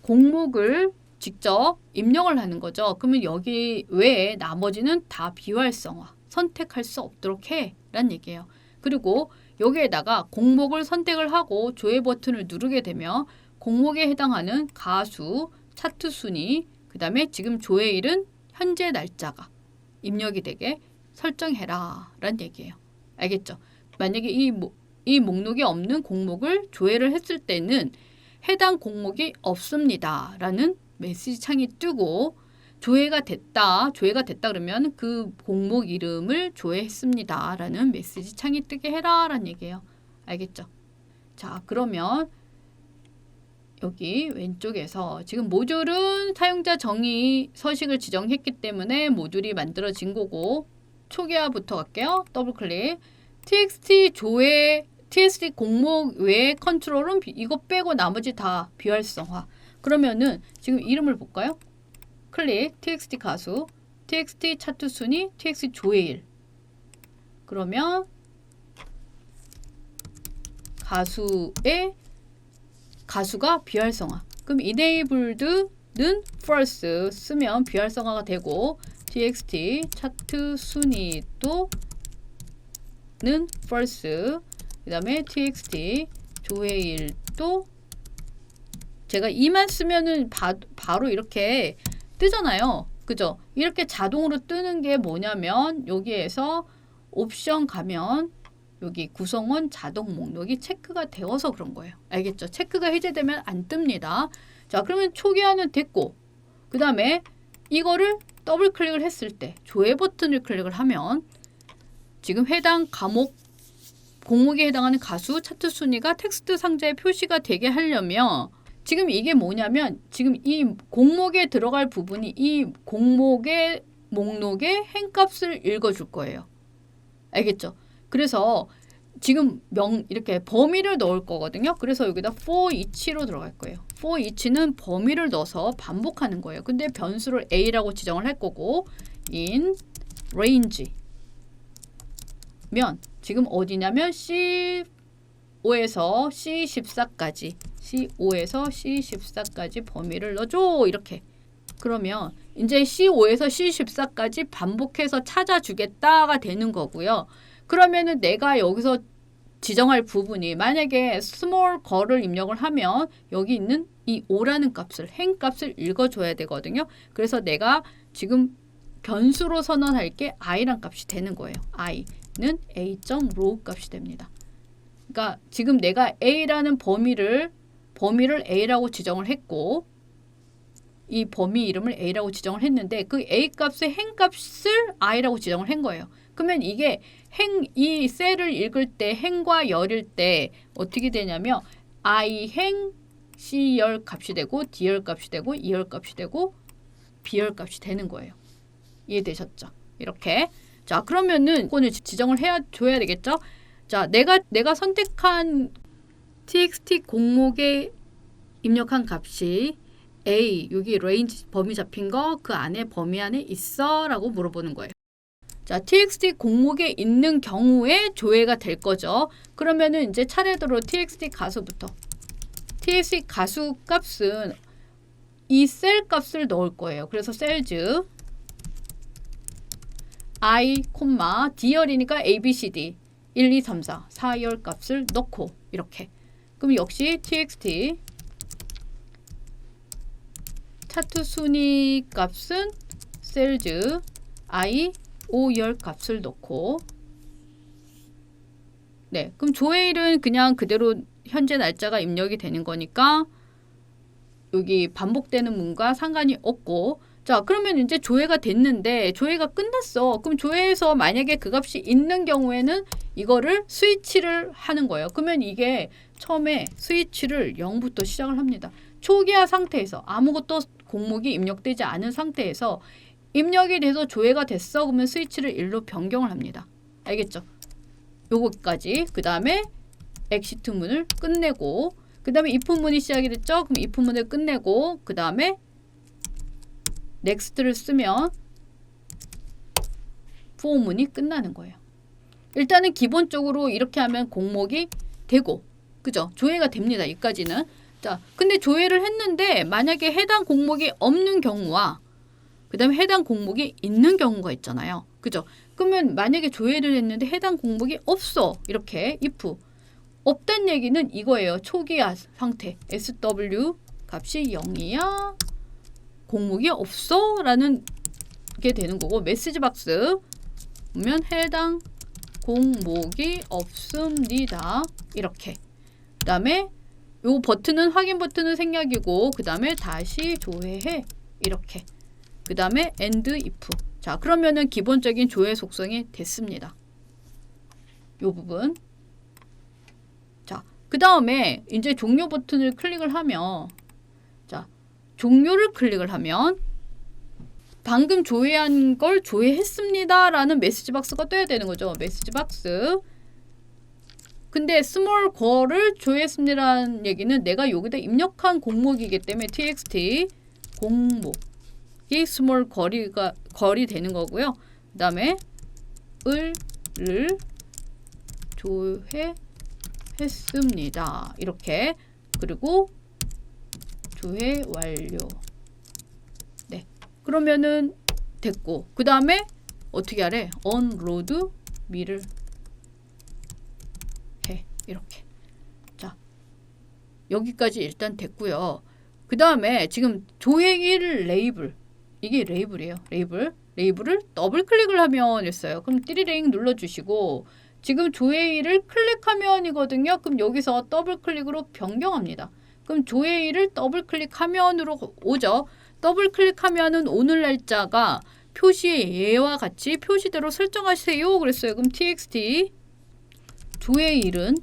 공목을 직접 입력을 하는 거죠. 그러면 여기 외에 나머지는 다 비활성화, 선택할 수 없도록 해 라는 얘기예요. 그리고 여기에다가 공목을 선택을 하고 조회 버튼을 누르게 되면 공목에 해당하는 가수, 차트 순위, 그 다음에 지금 조회일은 현재 날짜가 입력이 되게 설정해라 라는 얘기예요. 알겠죠? 만약에 이 목록이 없는 공목을 조회를 했을 때는 해당 공목이 없습니다 라는 메시지 창이 뜨고 조회가 됐다 그러면 그 공목 이름을 조회했습니다 라는 메시지 창이 뜨게 해라 라는 얘기예요. 알겠죠? 자, 그러면 여기 왼쪽에서 지금 모듈은 사용자 정의 서식을 지정했기 때문에 모듈이 만들어진 거고, 초기화부터 갈게요. 더블 클릭. txt 조회, txt 공목 외의 컨트롤은 이거 빼고 나머지 다 비활성화. 그러면은 지금 이름을 볼까요? 클릭, txt 가수, txt 차트 순위, txt 조회일. 그러면 가수가 비활성화. 그럼 enabled는 false 쓰면 비활성화가 되고, txt 차트 순위도 는 false. 그 다음에 txt 조회일도 제가 이만 쓰면은 바로 이렇게 뜨잖아요. 그죠? 이렇게 자동으로 뜨는 게 뭐냐면 여기에서 옵션 가면 여기 구성원 자동 목록이 체크가 되어서 그런 거예요. 알겠죠? 체크가 해제되면 안 뜹니다. 자, 그러면 초기화는 됐고, 그 다음에 이거를 더블 클릭을 했을 때 조회 버튼을 클릭을 하면 지금 해당 공목에 해당하는 가수 차트 순위가 텍스트 상자에 표시가 되게 하려면 지금 이게 뭐냐면 지금 이 공목에 들어갈 부분이 이 공목의 목록의 행값을 읽어줄 거예요. 알겠죠? 그래서 지금 이렇게 범위를 넣을 거거든요. 그래서 여기다 for each로 들어갈 거예요. for each는 범위를 넣어서 반복하는 거예요. 근데 변수를 a라고 지정을 할 거고, in range 면 지금 어디냐면 C5에서 C14까지 C5에서 C14까지 범위를 넣어줘. 이렇게. 그러면 이제 C5에서 C14까지 반복해서 찾아주겠다가 되는 거고요. 그러면은 내가 여기서 지정할 부분이 만약에 small 걸을 입력을 하면 여기 있는 이 5라는 값을 행값을 읽어줘야 되거든요. 그래서 내가 지금 변수로 선언할 게 i란 값이 되는 거예요. i는 a.row 값이 됩니다. 그러니까 지금 내가 a라는 범위를 a라고 지정을 했고 이 범위 이름을 a라고 지정을 했는데 그 a 값의 행 값을 i라고 지정을 한 거예요. 그러면 이게 이 셀을 읽을 때 행과 열일 때 어떻게 되냐면 i행 c열 값이 되고 d열 값이 되고 e열 값이 되고 b열 값이 되는 거예요. 이해되셨죠? 이렇게. 자, 그러면은 이거는 지정을 줘야 되겠죠? 자, 내가 선택한 txt 공목에 입력한 값이 a, 여기 range 범위 잡힌 거 그 안에 범위 안에 있어? 라고 물어보는 거예요. 자, txt 공목에 있는 경우에 조회가 될 거죠. 그러면은 이제 차례대로 txt 가수부터. txt 가수 값은 이 셀 값을 넣을 거예요. 그래서 셀즈 i, d열이니까 abcd 1, 2, 3, 4, 4열 값을 넣고 이렇게. 그럼 역시 txt 차트 순위 값은 셀즈 i 5열 값을 넣고, 네, 그럼 조회일은 그냥 그대로 현재 날짜가 입력이 되는 거니까 여기 반복되는 문과 상관이 없고, 자, 그러면 이제 조회가 됐는데 조회가 끝났어. 그럼 조회에서 만약에 그 값이 있는 경우에는 이거를 스위치를 하는 거예요. 그러면 이게 처음에 스위치를 0부터 시작을 합니다. 초기화 상태에서 아무것도 공목이 입력되지 않은 상태에서 입력이 돼서 조회가 됐어. 그러면 스위치를 1로 변경을 합니다. 알겠죠? 요거까지. 그 다음에 엑시트 문을 끝내고 그 다음에 if 문이 시작이 됐죠? 그럼 if 문을 끝내고 그 다음에 넥스트를 쓰면 for 문이 끝나는 거예요. 일단은 기본적으로 이렇게 하면 공목이 되고 그죠? 조회가 됩니다. 여기까지는. 자, 근데 조회를 했는데 만약에 해당 공목이 없는 경우와 그 다음에 해당 공목이 있는 경우가 있잖아요. 그죠? 그러면 만약에 조회를 했는데 해당 공목이 없어. 이렇게 if. 없단 얘기는 이거예요. 초기화 상태. SW 값이 0이야. 공목이 없어. 라는 게 되는 거고 메시지 박스 보면 해당 공목이 없습니다. 이렇게. 그 다음에 요 버튼은 확인 버튼은 생략이고 그 다음에 다시 조회해. 이렇게. 그 다음에 end if. 자, 그러면은 기본적인 조회 속성이 됐습니다. 요 부분. 자, 그 다음에 이제 종료 버튼을 클릭을 하면 자, 종료를 클릭을 하면 방금 조회한 걸 조회했습니다 라는 메시지 박스가 떠야 되는 거죠. 메시지 박스. 근데 스몰 거를 조회했습니다라는 얘기는 내가 여기다 입력한 공목이기 때문에 txt 공목이 스몰 거리 되는 거고요. 그 다음에 을을 조회했습니다. 이렇게. 그리고 조회 완료. 네. 그러면은 됐고 그 다음에 어떻게 하래? unload me를 해. 이렇게. 자, 여기까지 일단 됐고요. 그 다음에 지금 조회일 레이블. 이게 레이블이에요. 레이블을 더블 클릭을 하면 있어요. 그럼 띠리링 눌러주시고 지금 조회일을 클릭하면이거든요. 그럼 여기서 더블 클릭으로 변경합니다. 그럼 조회일을 더블 클릭하면으로 오죠. 더블 클릭하면은 오늘 날짜가 표시의 예와 같이 표시대로 설정하세요. 그랬어요. 그럼 txt 조회일은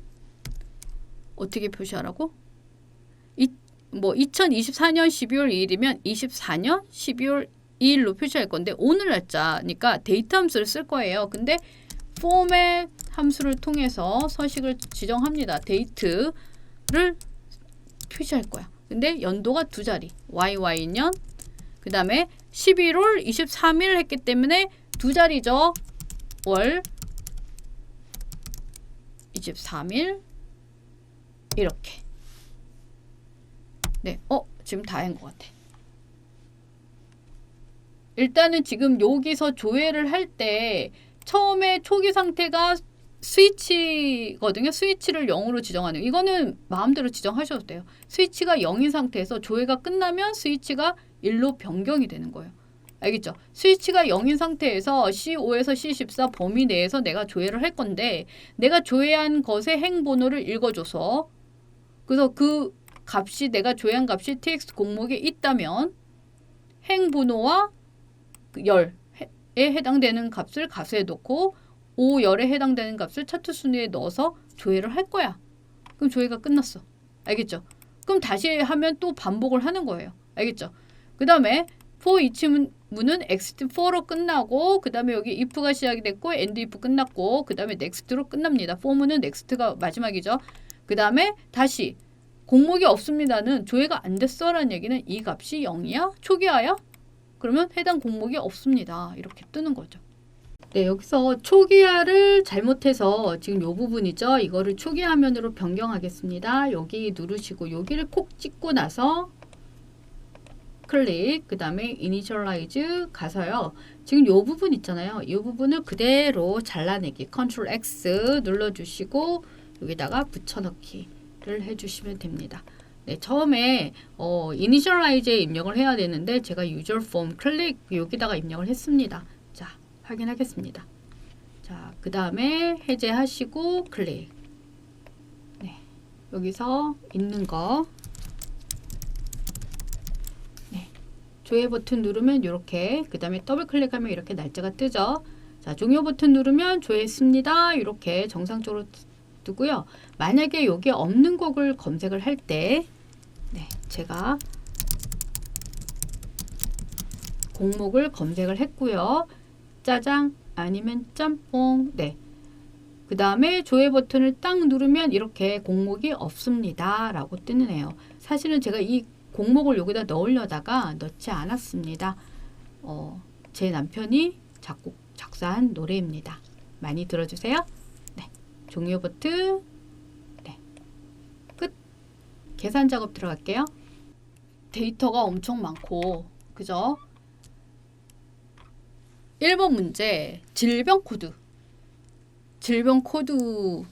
어떻게 표시하라고? 2024년 12월 2일이면 24년 12월 2일로 표시할 건데 오늘 날짜니까 데이트 함수를 쓸 거예요. 근데 포맷 함수를 통해서 서식을 지정합니다. 데이트를 표시할 거야. 근데 연도가 두 자리. YY년. 그 다음에 11월 23일 했기 때문에 두 자리죠. 월 23일. 이렇게. 네. 지금 다 한 것 같아. 일단은 지금 여기서 조회를 할 때 처음에 초기 상태가 스위치거든요. 스위치를 0으로 지정하는. 이거는 마음대로 지정하셔도 돼요. 스위치가 0인 상태에서 조회가 끝나면 스위치가 1로 변경이 되는 거예요. 알겠죠? 스위치가 0인 상태에서 C5에서 C14 범위 내에서 내가 조회를 할 건데 내가 조회한 것의 행번호를 읽어줘서 그래서 그 값이 내가 조회한 값이 txt 공목에 있다면 행번호와 열에 해당되는 값을 가수해 놓고 5열에 해당되는 값을 차트 순위에 넣어서 조회를 할 거야. 그럼 조회가 끝났어. 알겠죠? 그럼 다시 하면 또 반복을 하는 거예요. 알겠죠? 그 다음에 for each 문은 exit for로 끝나고 그 다음에 여기 if가 시작이 됐고 end if 끝났고 그 다음에 next로 끝납니다. for 문은 next가 마지막이죠. 그 다음에 다시 공목이 없습니다는 조회가 안 됐어 라는 얘기는 이 값이 0이야? 초기화야? 그러면 해당 공목이 없습니다. 이렇게 뜨는 거죠. 네, 여기서 초기화를 잘못해서 지금 요 부분이죠. 이거를 초기화 화면으로 변경하겠습니다. 여기 누르시고 여기를 콕 찍고 나서 클릭, 그 다음에 이니셜라이즈 가서요. 지금 요 부분 있잖아요. 이 부분을 그대로 잘라내기 컨트롤 X 눌러주시고 여기다가 붙여넣기를 해주시면 됩니다. 네, 처음에 이니셜라이즈에 입력을 해야 되는데 제가 유저 폼 클릭 여기다가 입력을 했습니다. 자, 확인하겠습니다. 자, 그 다음에 해제하시고 클릭. 네, 여기서 있는 거. 네, 조회 버튼 누르면 이렇게, 그 다음에 더블 클릭하면 이렇게 날짜가 뜨죠. 자, 종료 버튼 누르면 조회했습니다. 이렇게 정상적으로 뜨고요. 만약에 여기 없는 곡을 검색을 할 때, 네, 제가 공목을 검색을 했고요. 짜장 아니면 짬뽕. 네. 그 다음에 조회 버튼을 딱 누르면 이렇게 공목이 없습니다 라고 뜨네요. 사실은 제가 이 공목을 여기다 넣으려다가 넣지 않았습니다. 제 남편이 작사한 노래입니다. 많이 들어주세요. 네. 종료 버튼. 네. 끝. 계산 작업 들어갈게요. 데이터가 엄청 많고, 그죠? 1번 문제, 질병 코드. 질병 코드와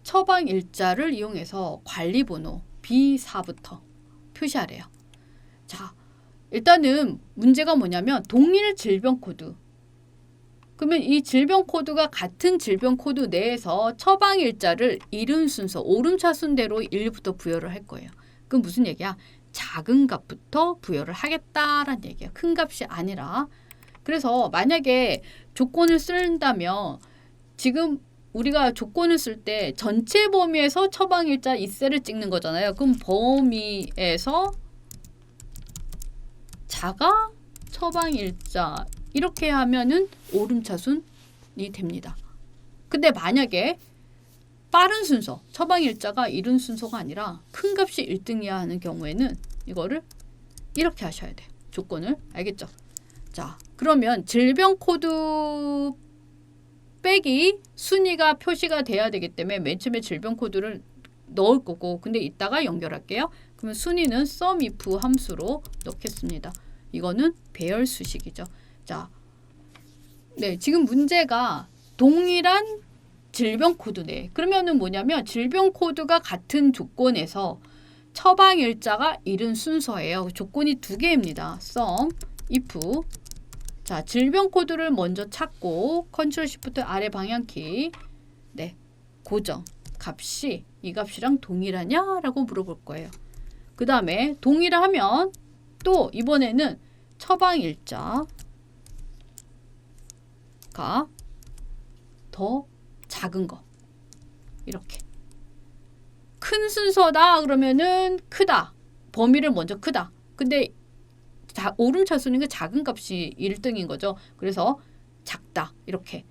처방 일자를 이용해서 관리번호 B4부터 표시하래요. 자, 일단은 문제가 뭐냐면 동일 질병 코드. 그러면 이 질병 코드가 같은 질병 코드 내에서 처방 일자를 이른 순서, 오름차순대로 1부터 부여를 할 거예요. 그럼 무슨 얘기야? 작은 값부터 부여를 하겠다라는 얘기야. 큰 값이 아니라. 그래서 만약에 조건을 쓴다면 지금 우리가 조건을 쓸 때 전체 범위에서 처방일자 이세를 찍는 거잖아요. 그럼 범위에서 자가 처방일자 이렇게 하면은 오름차순이 됩니다. 근데 만약에 빠른 순서, 처방일자가 이른 순서가 아니라 큰 값이 1등이야 하는 경우에는 이거를 이렇게 하셔야 돼요. 조건을. 알겠죠? 자, 그러면 질병 코드 빼기 순위가 표시가 돼야 되기 때문에 맨 처음에 질병 코드를 넣을 거고, 근데 이따가 연결할게요. 그러면 순위는 SUMIF 함수로 넣겠습니다. 이거는 배열 수식이죠. 자, 네, 지금 문제가 동일한 질병 코드네. 그러면은 뭐냐면 질병 코드가 같은 조건에서 처방 일자가 이른 순서예요. 조건이 두 개입니다. SUMIF. 자, 질병 코드를 먼저 찾고 컨트롤 시프트 아래 방향키. 네. 고정. 값이 이 값이랑 동일하냐라고 물어볼 거예요. 그 다음에 동일하면 또 이번에는 처방 일자가 더 작은 거. 이렇게. 큰 순서다 그러면은 크다. 범위를 먼저 크다. 근데 오름차순이니까 작은 값이 1등인 거죠. 그래서 작다. 이렇게.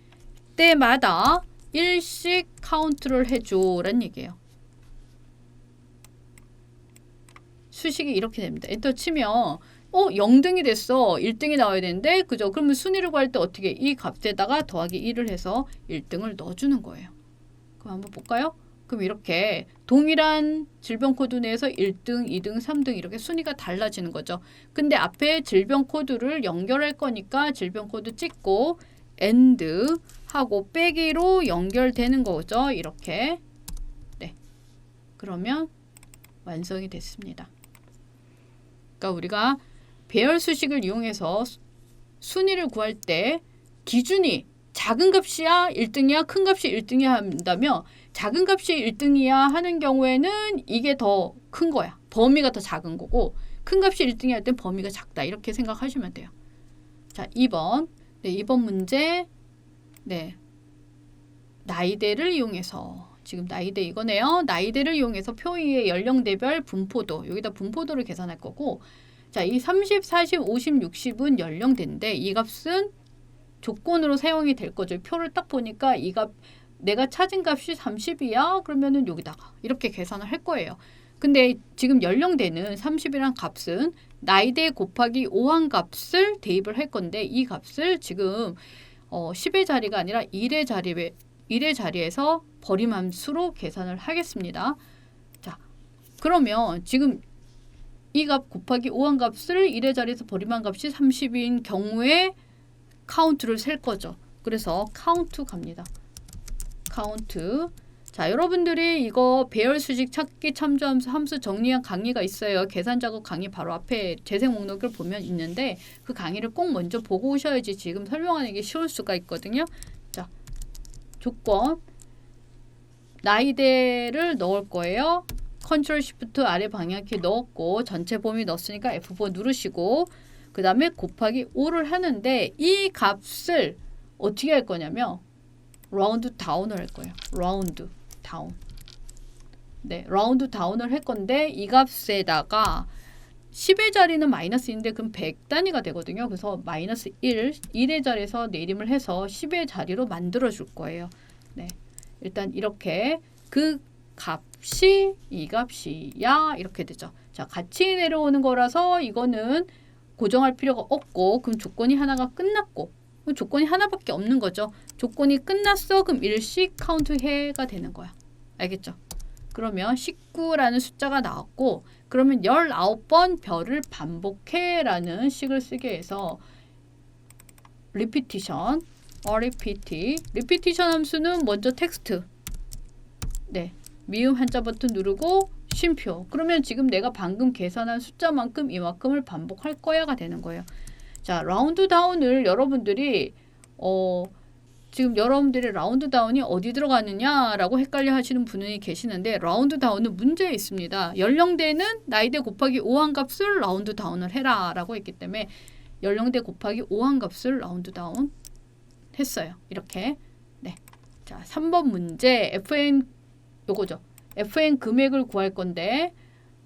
때마다 일씩 카운트를 해줘라는 얘기예요. 수식이 이렇게 됩니다. 엔터 치면 0등이 됐어. 1등이 나와야 되는데 그죠? 그러면 순위를 구할 때 어떻게 이 값에다가 더하기 1을 해서 1등을 넣어주는 거예요. 그럼 한번 볼까요? 그럼 이렇게 동일한 질병 코드 내에서 1등, 2등, 3등 이렇게 순위가 달라지는 거죠. 근데 앞에 질병 코드를 연결할 거니까 질병 코드 찍고 AND 하고 빼기로 연결되는 거죠. 이렇게. 네. 그러면 완성이 됐습니다. 그러니까 우리가 배열 수식을 이용해서 순위를 구할 때 기준이 작은 값이야 1등이야 큰 값이 1등이야 한다면 작은 값이 1등이야 하는 경우에는 이게 더 큰 거야. 범위가 더 작은 거고 큰 값이 1등이야 할 땐 범위가 작다. 이렇게 생각하시면 돼요. 자, 2번. 네, 2번 문제. 네. 나이대를 이용해서 지금 나이대 이거네요. 나이대를 이용해서 표의의 연령대별 분포도 여기다 분포도를 계산할 거고 자, 이 30, 40, 50, 60은 연령대인데 이 값은 조건으로 사용이 될 거죠. 표를 딱 보니까 이 값 내가 찾은 값이 30이야. 그러면은 여기다가 이렇게 계산을 할 거예요. 근데 지금 연령대는 30이란 값은 나이대 곱하기 5한 값을 대입을 할 건데 이 값을 지금 10의 자리가 아니라 1의 자리에서 버림함수로 계산을 하겠습니다. 자, 그러면 지금 이 값 곱하기 5한 값을 1의 자리에서 버림한 값이 30인 경우에 카운트를 셀 거죠. 그래서 카운트 갑니다. 카운트. 자, 여러분들이 이거 배열 수식 찾기 참조함수 함수 정리한 강의가 있어요. 계산 작업 강의 바로 앞에 재생 목록을 보면 있는데 그 강의를 꼭 먼저 보고 오셔야지 지금 설명하는 게 쉬울 수가 있거든요. 자, 조건 나이대를 넣을 거예요. 컨트롤 시프트 아래 방향키 넣었고 전체 범위 넣었으니까 F4 누르시고 그 다음에 곱하기 5를 하는데 이 값을 어떻게 할 거냐면 라운드 다운을 할 거예요. 라운드 다운. 네, 라운드 다운을 할 건데 이 값에다가 10의 자리는 마이너스 1인데 그럼 100단위가 되거든요. 그래서 마이너스 1의 자리에서 내림을 해서 10의 자리로 만들어 줄 거예요. 네, 일단 이렇게 그 값이 이 값이야 이렇게 되죠. 자, 같이 내려오는 거라서 이거는 고정할 필요가 없고 그럼 조건이 하나가 끝났고 조건이 하나밖에 없는 거죠. 조건이 끝났어. 그럼 일씩 카운트해가 되는 거야. 알겠죠? 그러면 19라는 숫자가 나왔고 그러면 19번 별을 반복해 라는 식을 쓰게 해서 repetition, repetition 함수는 먼저 텍스트 네, 미음 한자 버튼 누르고 쉼표. 그러면 지금 내가 방금 계산한 숫자만큼 이만큼을 반복할 거야가 되는 거예요. 자, 라운드 다운을 여러분들이 지금 여러분들의 라운드 다운이 어디 들어가느냐라고 헷갈려 하시는 분이 계시는데 라운드 다운은 문제에 있습니다. 연령대는 나이대 곱하기 5한 값을 라운드 다운을 해라 라고 했기 때문에 연령대 곱하기 5한 값을 라운드 다운 했어요. 이렇게. 네. 자, 3번 문제 FN 요거죠. FN 금액을 구할 건데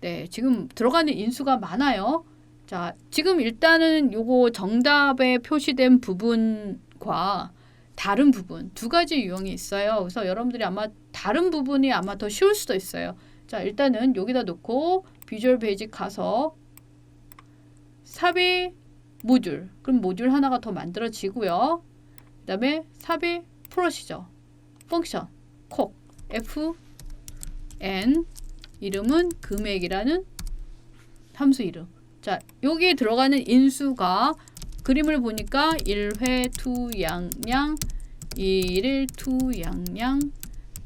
네, 지금 들어가는 인수가 많아요. 자, 지금 일단은 요거 정답에 표시된 부분과 다른 부분 두 가지 유형이 있어요. 그래서 여러분들이 아마 다른 부분이 아마 더 쉬울 수도 있어요. 자, 일단은 여기다 놓고 비주얼 베이직 가서 삽입 모듈. 그럼 모듈 하나가 더 만들어지고요. 그 다음에 삽입 프로시저 펑션 콕 fn 이름은 금액이라는 함수 이름. 자, 여기에 들어가는 인수가 그림을 보니까 1회 투양양 1일 투양양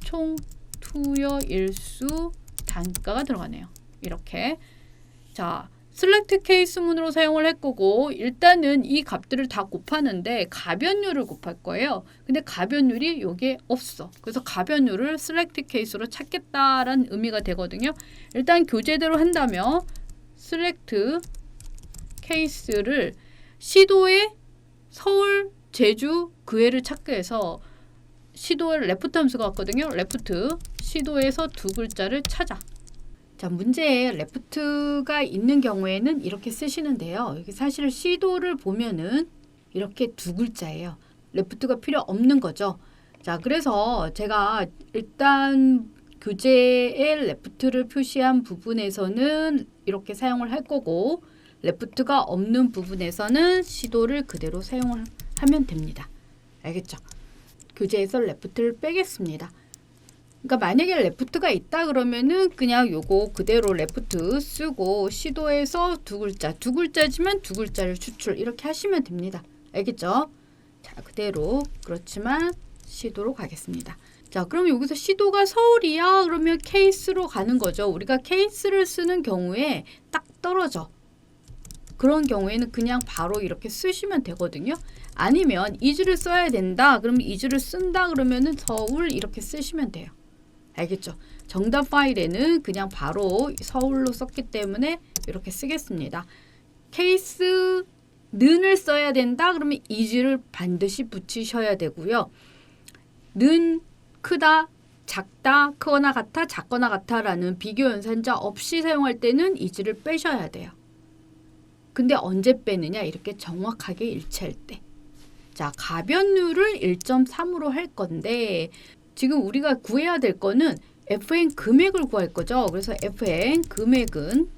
총 투여 일수 단가가 들어가네요. 이렇게. 자, select 케이스문으로 사용을 할 거고 일단은 이 값들을 다 곱하는데 가변율을 곱할 거예요. 근데 가변율이 여기에 없어. 그래서 가변율을 select 케이스로 찾겠다라는 의미가 되거든요. 일단 교재대로 한다면 select 케이스를 시도에 서울, 제주, 그 해를 찾기 위해서 시도에 레프트 함수가 왔거든요. 레프트 시도에서 두 글자를 찾아. 자, 문제에 레프트가 있는 경우에는 이렇게 쓰시는데요. 여기 사실 시도를 보면은 이렇게 두 글자예요. 레프트가 필요 없는 거죠. 자, 그래서 제가 일단 교재에 레프트를 표시한 부분에서는 이렇게 사용을 할 거고 레프트가 없는 부분에서는 시도를 그대로 사용을 하면 됩니다. 알겠죠? 교재에서 레프트를 빼겠습니다. 그러니까 만약에 레프트가 있다 그러면은 그냥 요거 그대로 레프트 쓰고 시도에서 두 글자지만 두 글자를 추출 이렇게 하시면 됩니다. 알겠죠? 자, 그대로 그렇지만 시도로 가겠습니다. 자, 그럼 여기서 시도가 서울이야 그러면 케이스로 가는 거죠. 우리가 케이스를 쓰는 경우에 딱 떨어져. 그런 경우에는 그냥 바로 이렇게 쓰시면 되거든요. 아니면 is를 써야 된다. 그러면 is를 쓴다 그러면은 서울 이렇게 쓰시면 돼요. 알겠죠? 정답 파일에는 그냥 바로 서울로 썼기 때문에 이렇게 쓰겠습니다. 케이스 는을 써야 된다. 그러면 is를 반드시 붙이셔야 되고요. 는 크다, 작다, 크거나 같아, 작거나 같아라는 비교 연산자 없이 사용할 때는 is를 빼셔야 돼요. 근데 언제 빼느냐? 이렇게 정확하게 일치할 때. 자, 가변율을 1.3으로 할 건데 지금 우리가 구해야 될 거는 FN 금액을 구할 거죠. 그래서 FN 금액은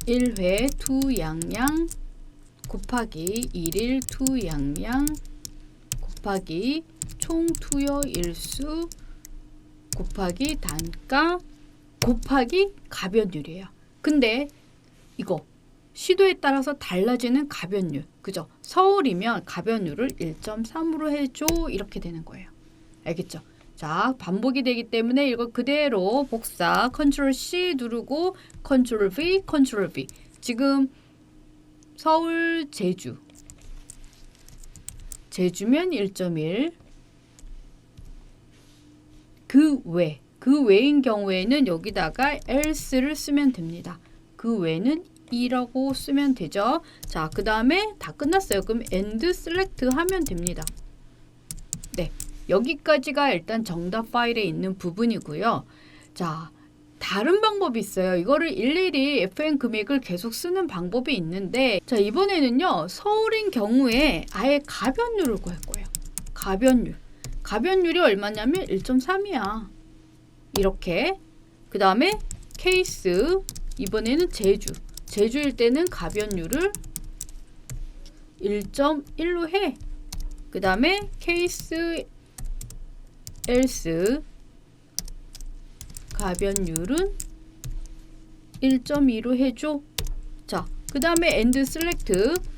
1회 투양양 곱하기 1일 투양양 곱하기 총 투여 일수 곱하기 단가 곱하기 가변율이에요. 근데 이거 시도에 따라서 달라지는 가변율. 그죠? 서울이면 가변율을 1.3으로 해줘. 이렇게 되는 거예요. 알겠죠? 자, 반복이 되기 때문에 이거 그대로 복사 컨트롤 C 누르고 컨트롤 V, 컨트롤 V. 지금 서울, 제주. 제주면 1.1. 그 외인 경우에는 여기다가 else를 쓰면 됩니다. 그 외는 2라고 쓰면 되죠. 자, 그 다음에 다 끝났어요. 그럼 end select 하면 됩니다. 네, 여기까지가 일단 정답 파일에 있는 부분이고요. 자, 다른 방법이 있어요. 이거를 일일이 FN 금액을 계속 쓰는 방법이 있는데, 자, 이번에는요, 서울인 경우에 아예 가변율을 구할 거예요. 가변율. 가변율이 얼마냐면 1.3이야. 이렇게. 그 다음에 케이스. 이번에는 제주. 제주일 때는 가변율을 1.1로 해. 그 다음에 케이스 else. 가변율은 1.2로 해줘. 자, 그 다음에 end select.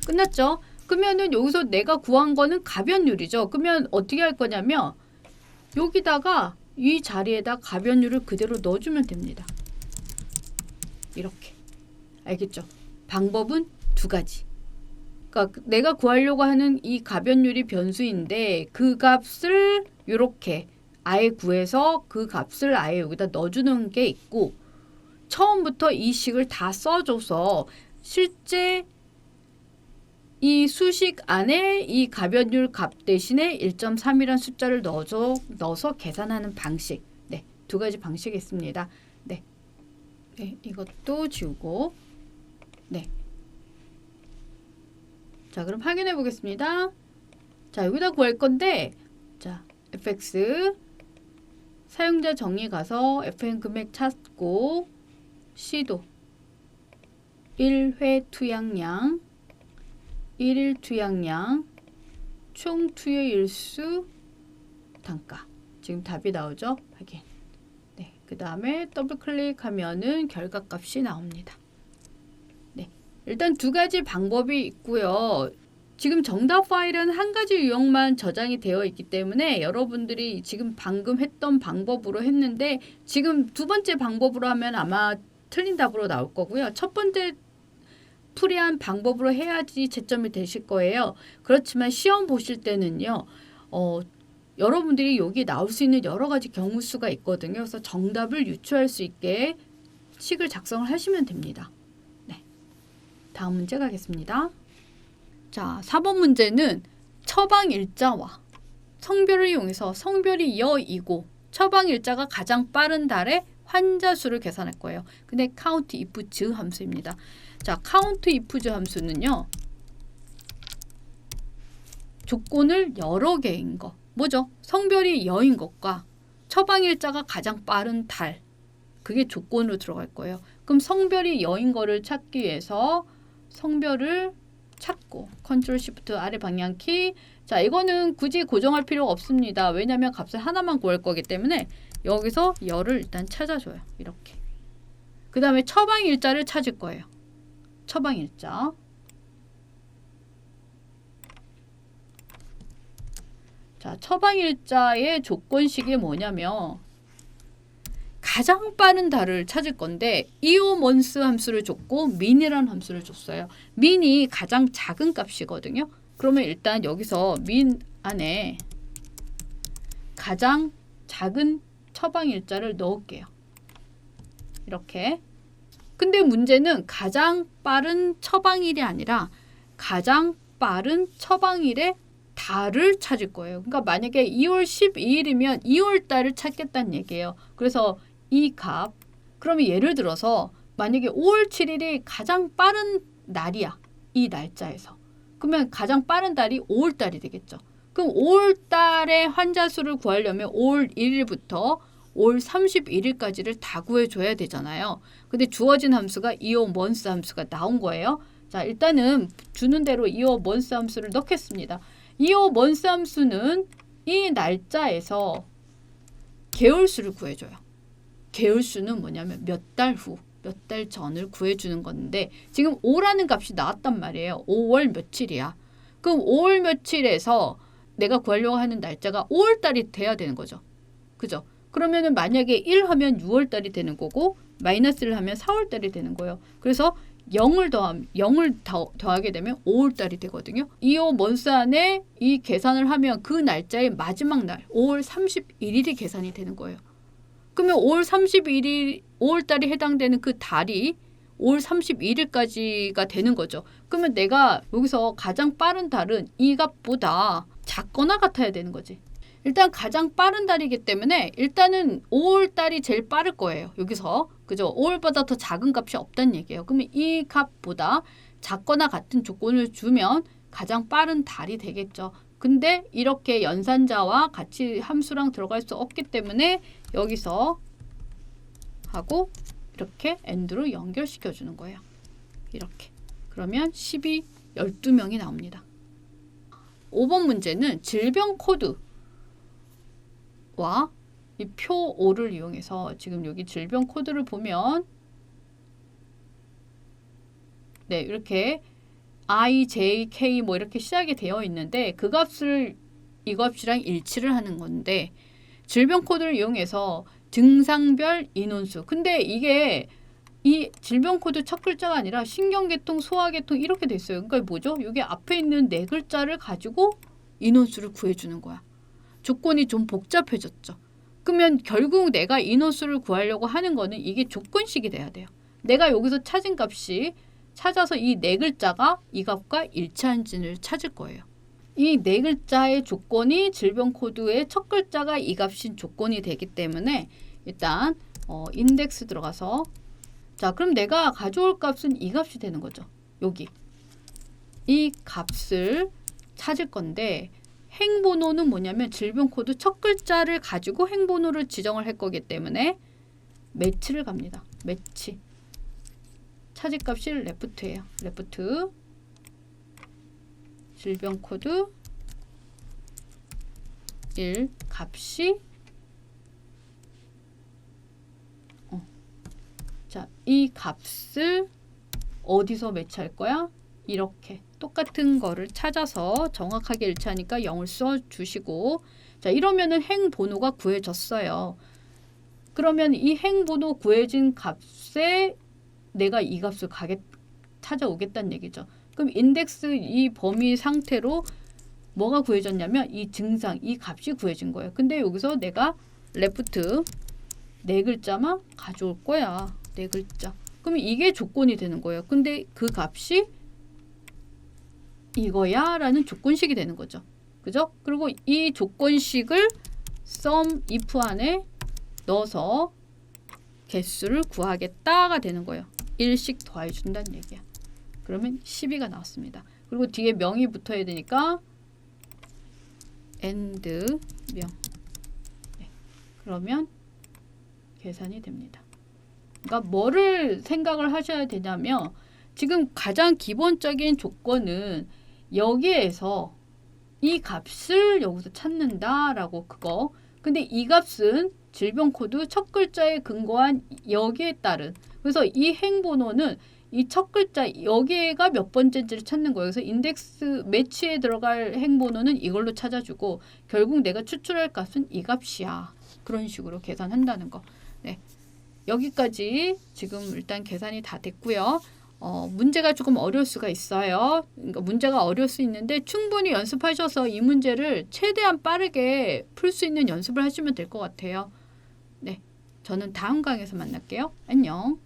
끝났죠? 그러면은 여기서 내가 구한 거는 가변율이죠. 그러면 어떻게 할 거냐면 여기다가 이 자리에다 가변율을 그대로 넣어주면 됩니다. 이렇게. 알겠죠? 방법은 두 가지. 그러니까 내가 구하려고 하는 이 가변율이 변수인데 그 값을 이렇게 아예 구해서 그 값을 아예 여기다 넣어주는 게 있고, 처음부터 이 식을 다 써줘서 실제 이 수식 안에 이 가변율 값 대신에 1.3이라는 숫자를 넣어서 계산하는 방식. 네, 두 가지 방식이 있습니다. 네, 네, 이것도 지우고. 네. 자, 그럼 확인해 보겠습니다. 자, 여기다 구할 건데, 자, fx 사용자 정의 가서 FN 금액 찾고, 시도 1회 투약량, 1일 투약량, 총 투여 일수, 단가. 지금 답이 나오죠? 확인. 네, 그 다음에 더블 클릭하면은 결과값이 나옵니다. 네, 일단 두 가지 방법이 있고요. 지금 정답 파일은 한 가지 유형만 저장이 되어 있기 때문에 여러분들이 지금 방금 했던 방법으로 했는데, 지금 두 번째 방법으로 하면 아마 틀린 답으로 나올 거고요. 첫 번째 풀이한 방법으로 해야지 채점이 되실 거예요. 그렇지만 시험 보실 때는요, 여러분들이 여기 나올 수 있는 여러 가지 경우 수가 있거든요. 그래서 정답을 유추할 수 있게 식을 작성을 하시면 됩니다. 네, 다음 문제 가겠습니다. 자, 4번 문제는 처방일자와 성별을 이용해서 성별이 여이고 처방일자가 가장 빠른 달의 환자 수를 계산할 거예요. 근데 count if 즈 함수입니다. 자, count if 즈 함수는요, 조건을 여러 개인 거. 뭐죠? 성별이 여인 것과 처방일자가 가장 빠른 달. 그게 조건으로 들어갈 거예요. 그럼 성별이 여인 거를 찾기 위해서 성별을 찾고 컨트롤 시프트 아래 방향키. 자, 이거는 굳이 고정할 필요가 없습니다. 왜냐하면 값을 하나만 구할 거기 때문에 여기서 열을 일단 찾아줘요. 이렇게. 그 다음에 처방일자를 찾을 거예요. 처방일자. 자, 처방일자의 조건식이 뭐냐면 가장 빠른 달을 찾을 건데 이오먼스 함수를 줬고 민이라는 함수를 줬어요. 민이 가장 작은 값이거든요. 그러면 일단 여기서 민 안에 가장 작은 처방일자를 넣을게요. 이렇게. 근데 문제는 가장 빠른 처방일이 아니라 가장 빠른 처방일의 달을 찾을 거예요. 그러니까 만약에 2월 12일이면 2월 달을 찾겠다는 얘기예요. 그래서 이 값, 그러면 예를 들어서 만약에 5월 7일이 가장 빠른 날이야. 이 날짜에서. 그러면 가장 빠른 달이 5월 달이 되겠죠. 그럼 5월 달의 환자 수를 구하려면 5월 1일부터 5월 31일까지를 다 구해줘야 되잖아요. 근데 주어진 함수가 이오먼스 함수가 나온 거예요. 자, 일단은 주는 대로 이오먼스 함수를 넣겠습니다. 이오먼스 함수는 이 날짜에서 개월수를 구해줘요. 개월수는 뭐냐면 몇 달 후, 몇 달 전을 구해주는 건데 지금 5라는 값이 나왔단 말이에요. 5월 며칠이야. 그럼 5월 며칠에서 내가 구하려고 하는 날짜가 5월 달이 돼야 되는 거죠. 그죠? 그러면은 만약에 1 하면 6월 달이 되는 거고 마이너스를 하면 4월 달이 되는 거예요. 그래서 0을 더하게 되면 5월 달이 되거든요. 이오먼스 안에 이 계산을 하면 그 날짜의 마지막 날 5월 31일이 계산이 되는 거예요. 그러면 5월 31일 5월 달이 해당되는 그 달이 5월 31일까지가 되는 거죠. 그러면 내가 여기서 가장 빠른 달은 이 값보다 작거나 같아야 되는 거지. 일단 가장 빠른 달이기 때문에 일단은 5월 달이 제일 빠를 거예요. 여기서 그죠? 5월보다 더 작은 값이 없다는 얘기예요. 그러면 이 값보다 작거나 같은 조건을 주면 가장 빠른 달이 되겠죠. 근데 이렇게 연산자와 같이 함수랑 들어갈 수 없기 때문에 여기서 하고 이렇게 AND로 연결시켜 주는 거예요. 이렇게. 그러면 12명이 나옵니다. 5번 문제는 질병 코드와 이 표 5를 이용해서 지금 여기 질병 코드를 보면 네, 이렇게 I, J, K 뭐 이렇게 시작이 되어 있는데 그 값을 이 값이랑 일치를 하는 건데 질병 코드를 이용해서 증상별 인원수. 근데 이게 이 질병 코드 첫 글자가 아니라 신경계통, 소화계통 이렇게 돼 있어요. 그러니까 뭐죠? 이게 앞에 있는 네 글자를 가지고 인원수를 구해주는 거야. 조건이 좀 복잡해졌죠. 그러면 결국 내가 인원수를 구하려고 하는 거는 이게 조건식이 돼야 돼요. 내가 여기서 찾은 값이 찾아서 이 네 글자가 이 값과 일치한지를 찾을 거예요. 이 네 글자의 조건이 질병 코드의 첫 글자가 이 값인 조건이 되기 때문에 일단 인덱스 들어가서 자, 그럼 내가 가져올 값은 이 값이 되는 거죠. 여기 이 값을 찾을 건데 행번호는 뭐냐면 질병 코드 첫 글자를 가지고 행번호를 지정을 할 거기 때문에 매치를 갑니다. 매치. 찾을 값이 레프트예요. 레프트. 질병 코드 1 값이 자, 이 값을 어디서 매치할 거야? 이렇게 똑같은 거를 찾아서 정확하게 일치하니까 0을 써주시고 자, 이러면은 행번호가 구해졌어요. 그러면 이 행번호 구해진 값에 내가 이 값을 찾아오겠다는 얘기죠. 그럼 인덱스 이 범위 상태로 뭐가 구해졌냐면 이 증상, 이 값이 구해진 거예요. 근데 여기서 내가 레프트 네 글자만 가져올 거야. 네 글자. 그러면 이게 조건이 되는 거예요. 근데 그 값이 이거야 라는 조건식이 되는 거죠. 그죠? 그리고 이 조건식을 sum if 안에 넣어서 개수를 구하겠다가 되는 거예요. 1씩 더해 준다는 얘기야. 그러면 12가 나왔습니다. 그리고 뒤에 명이 붙어야 되니까 and 명. 네. 그러면 계산이 됩니다. 그러니까 뭐를 생각을 하셔야 되냐면 지금 가장 기본적인 조건은 여기에서 이 값을 여기서 찾는다라고 그거. 근데 이 값은 질병 코드 첫 글자에 근거한 여기에 따른 그래서 이 행번호는 이 첫 글자 여기가 몇 번째인지를 찾는 거예요. 그래서 인덱스 매치에 들어갈 행번호는 이걸로 찾아주고 결국 내가 추출할 값은 이 값이야. 그런 식으로 계산한다는 거. 네. 여기까지 지금 일단 계산이 다 됐고요. 문제가 조금 어려울 수가 있어요. 그러니까 문제가 어려울 수 있는데 충분히 연습하셔서 이 문제를 최대한 빠르게 풀 수 있는 연습을 하시면 될 것 같아요. 네, 저는 다음 강에서 만날게요. 안녕.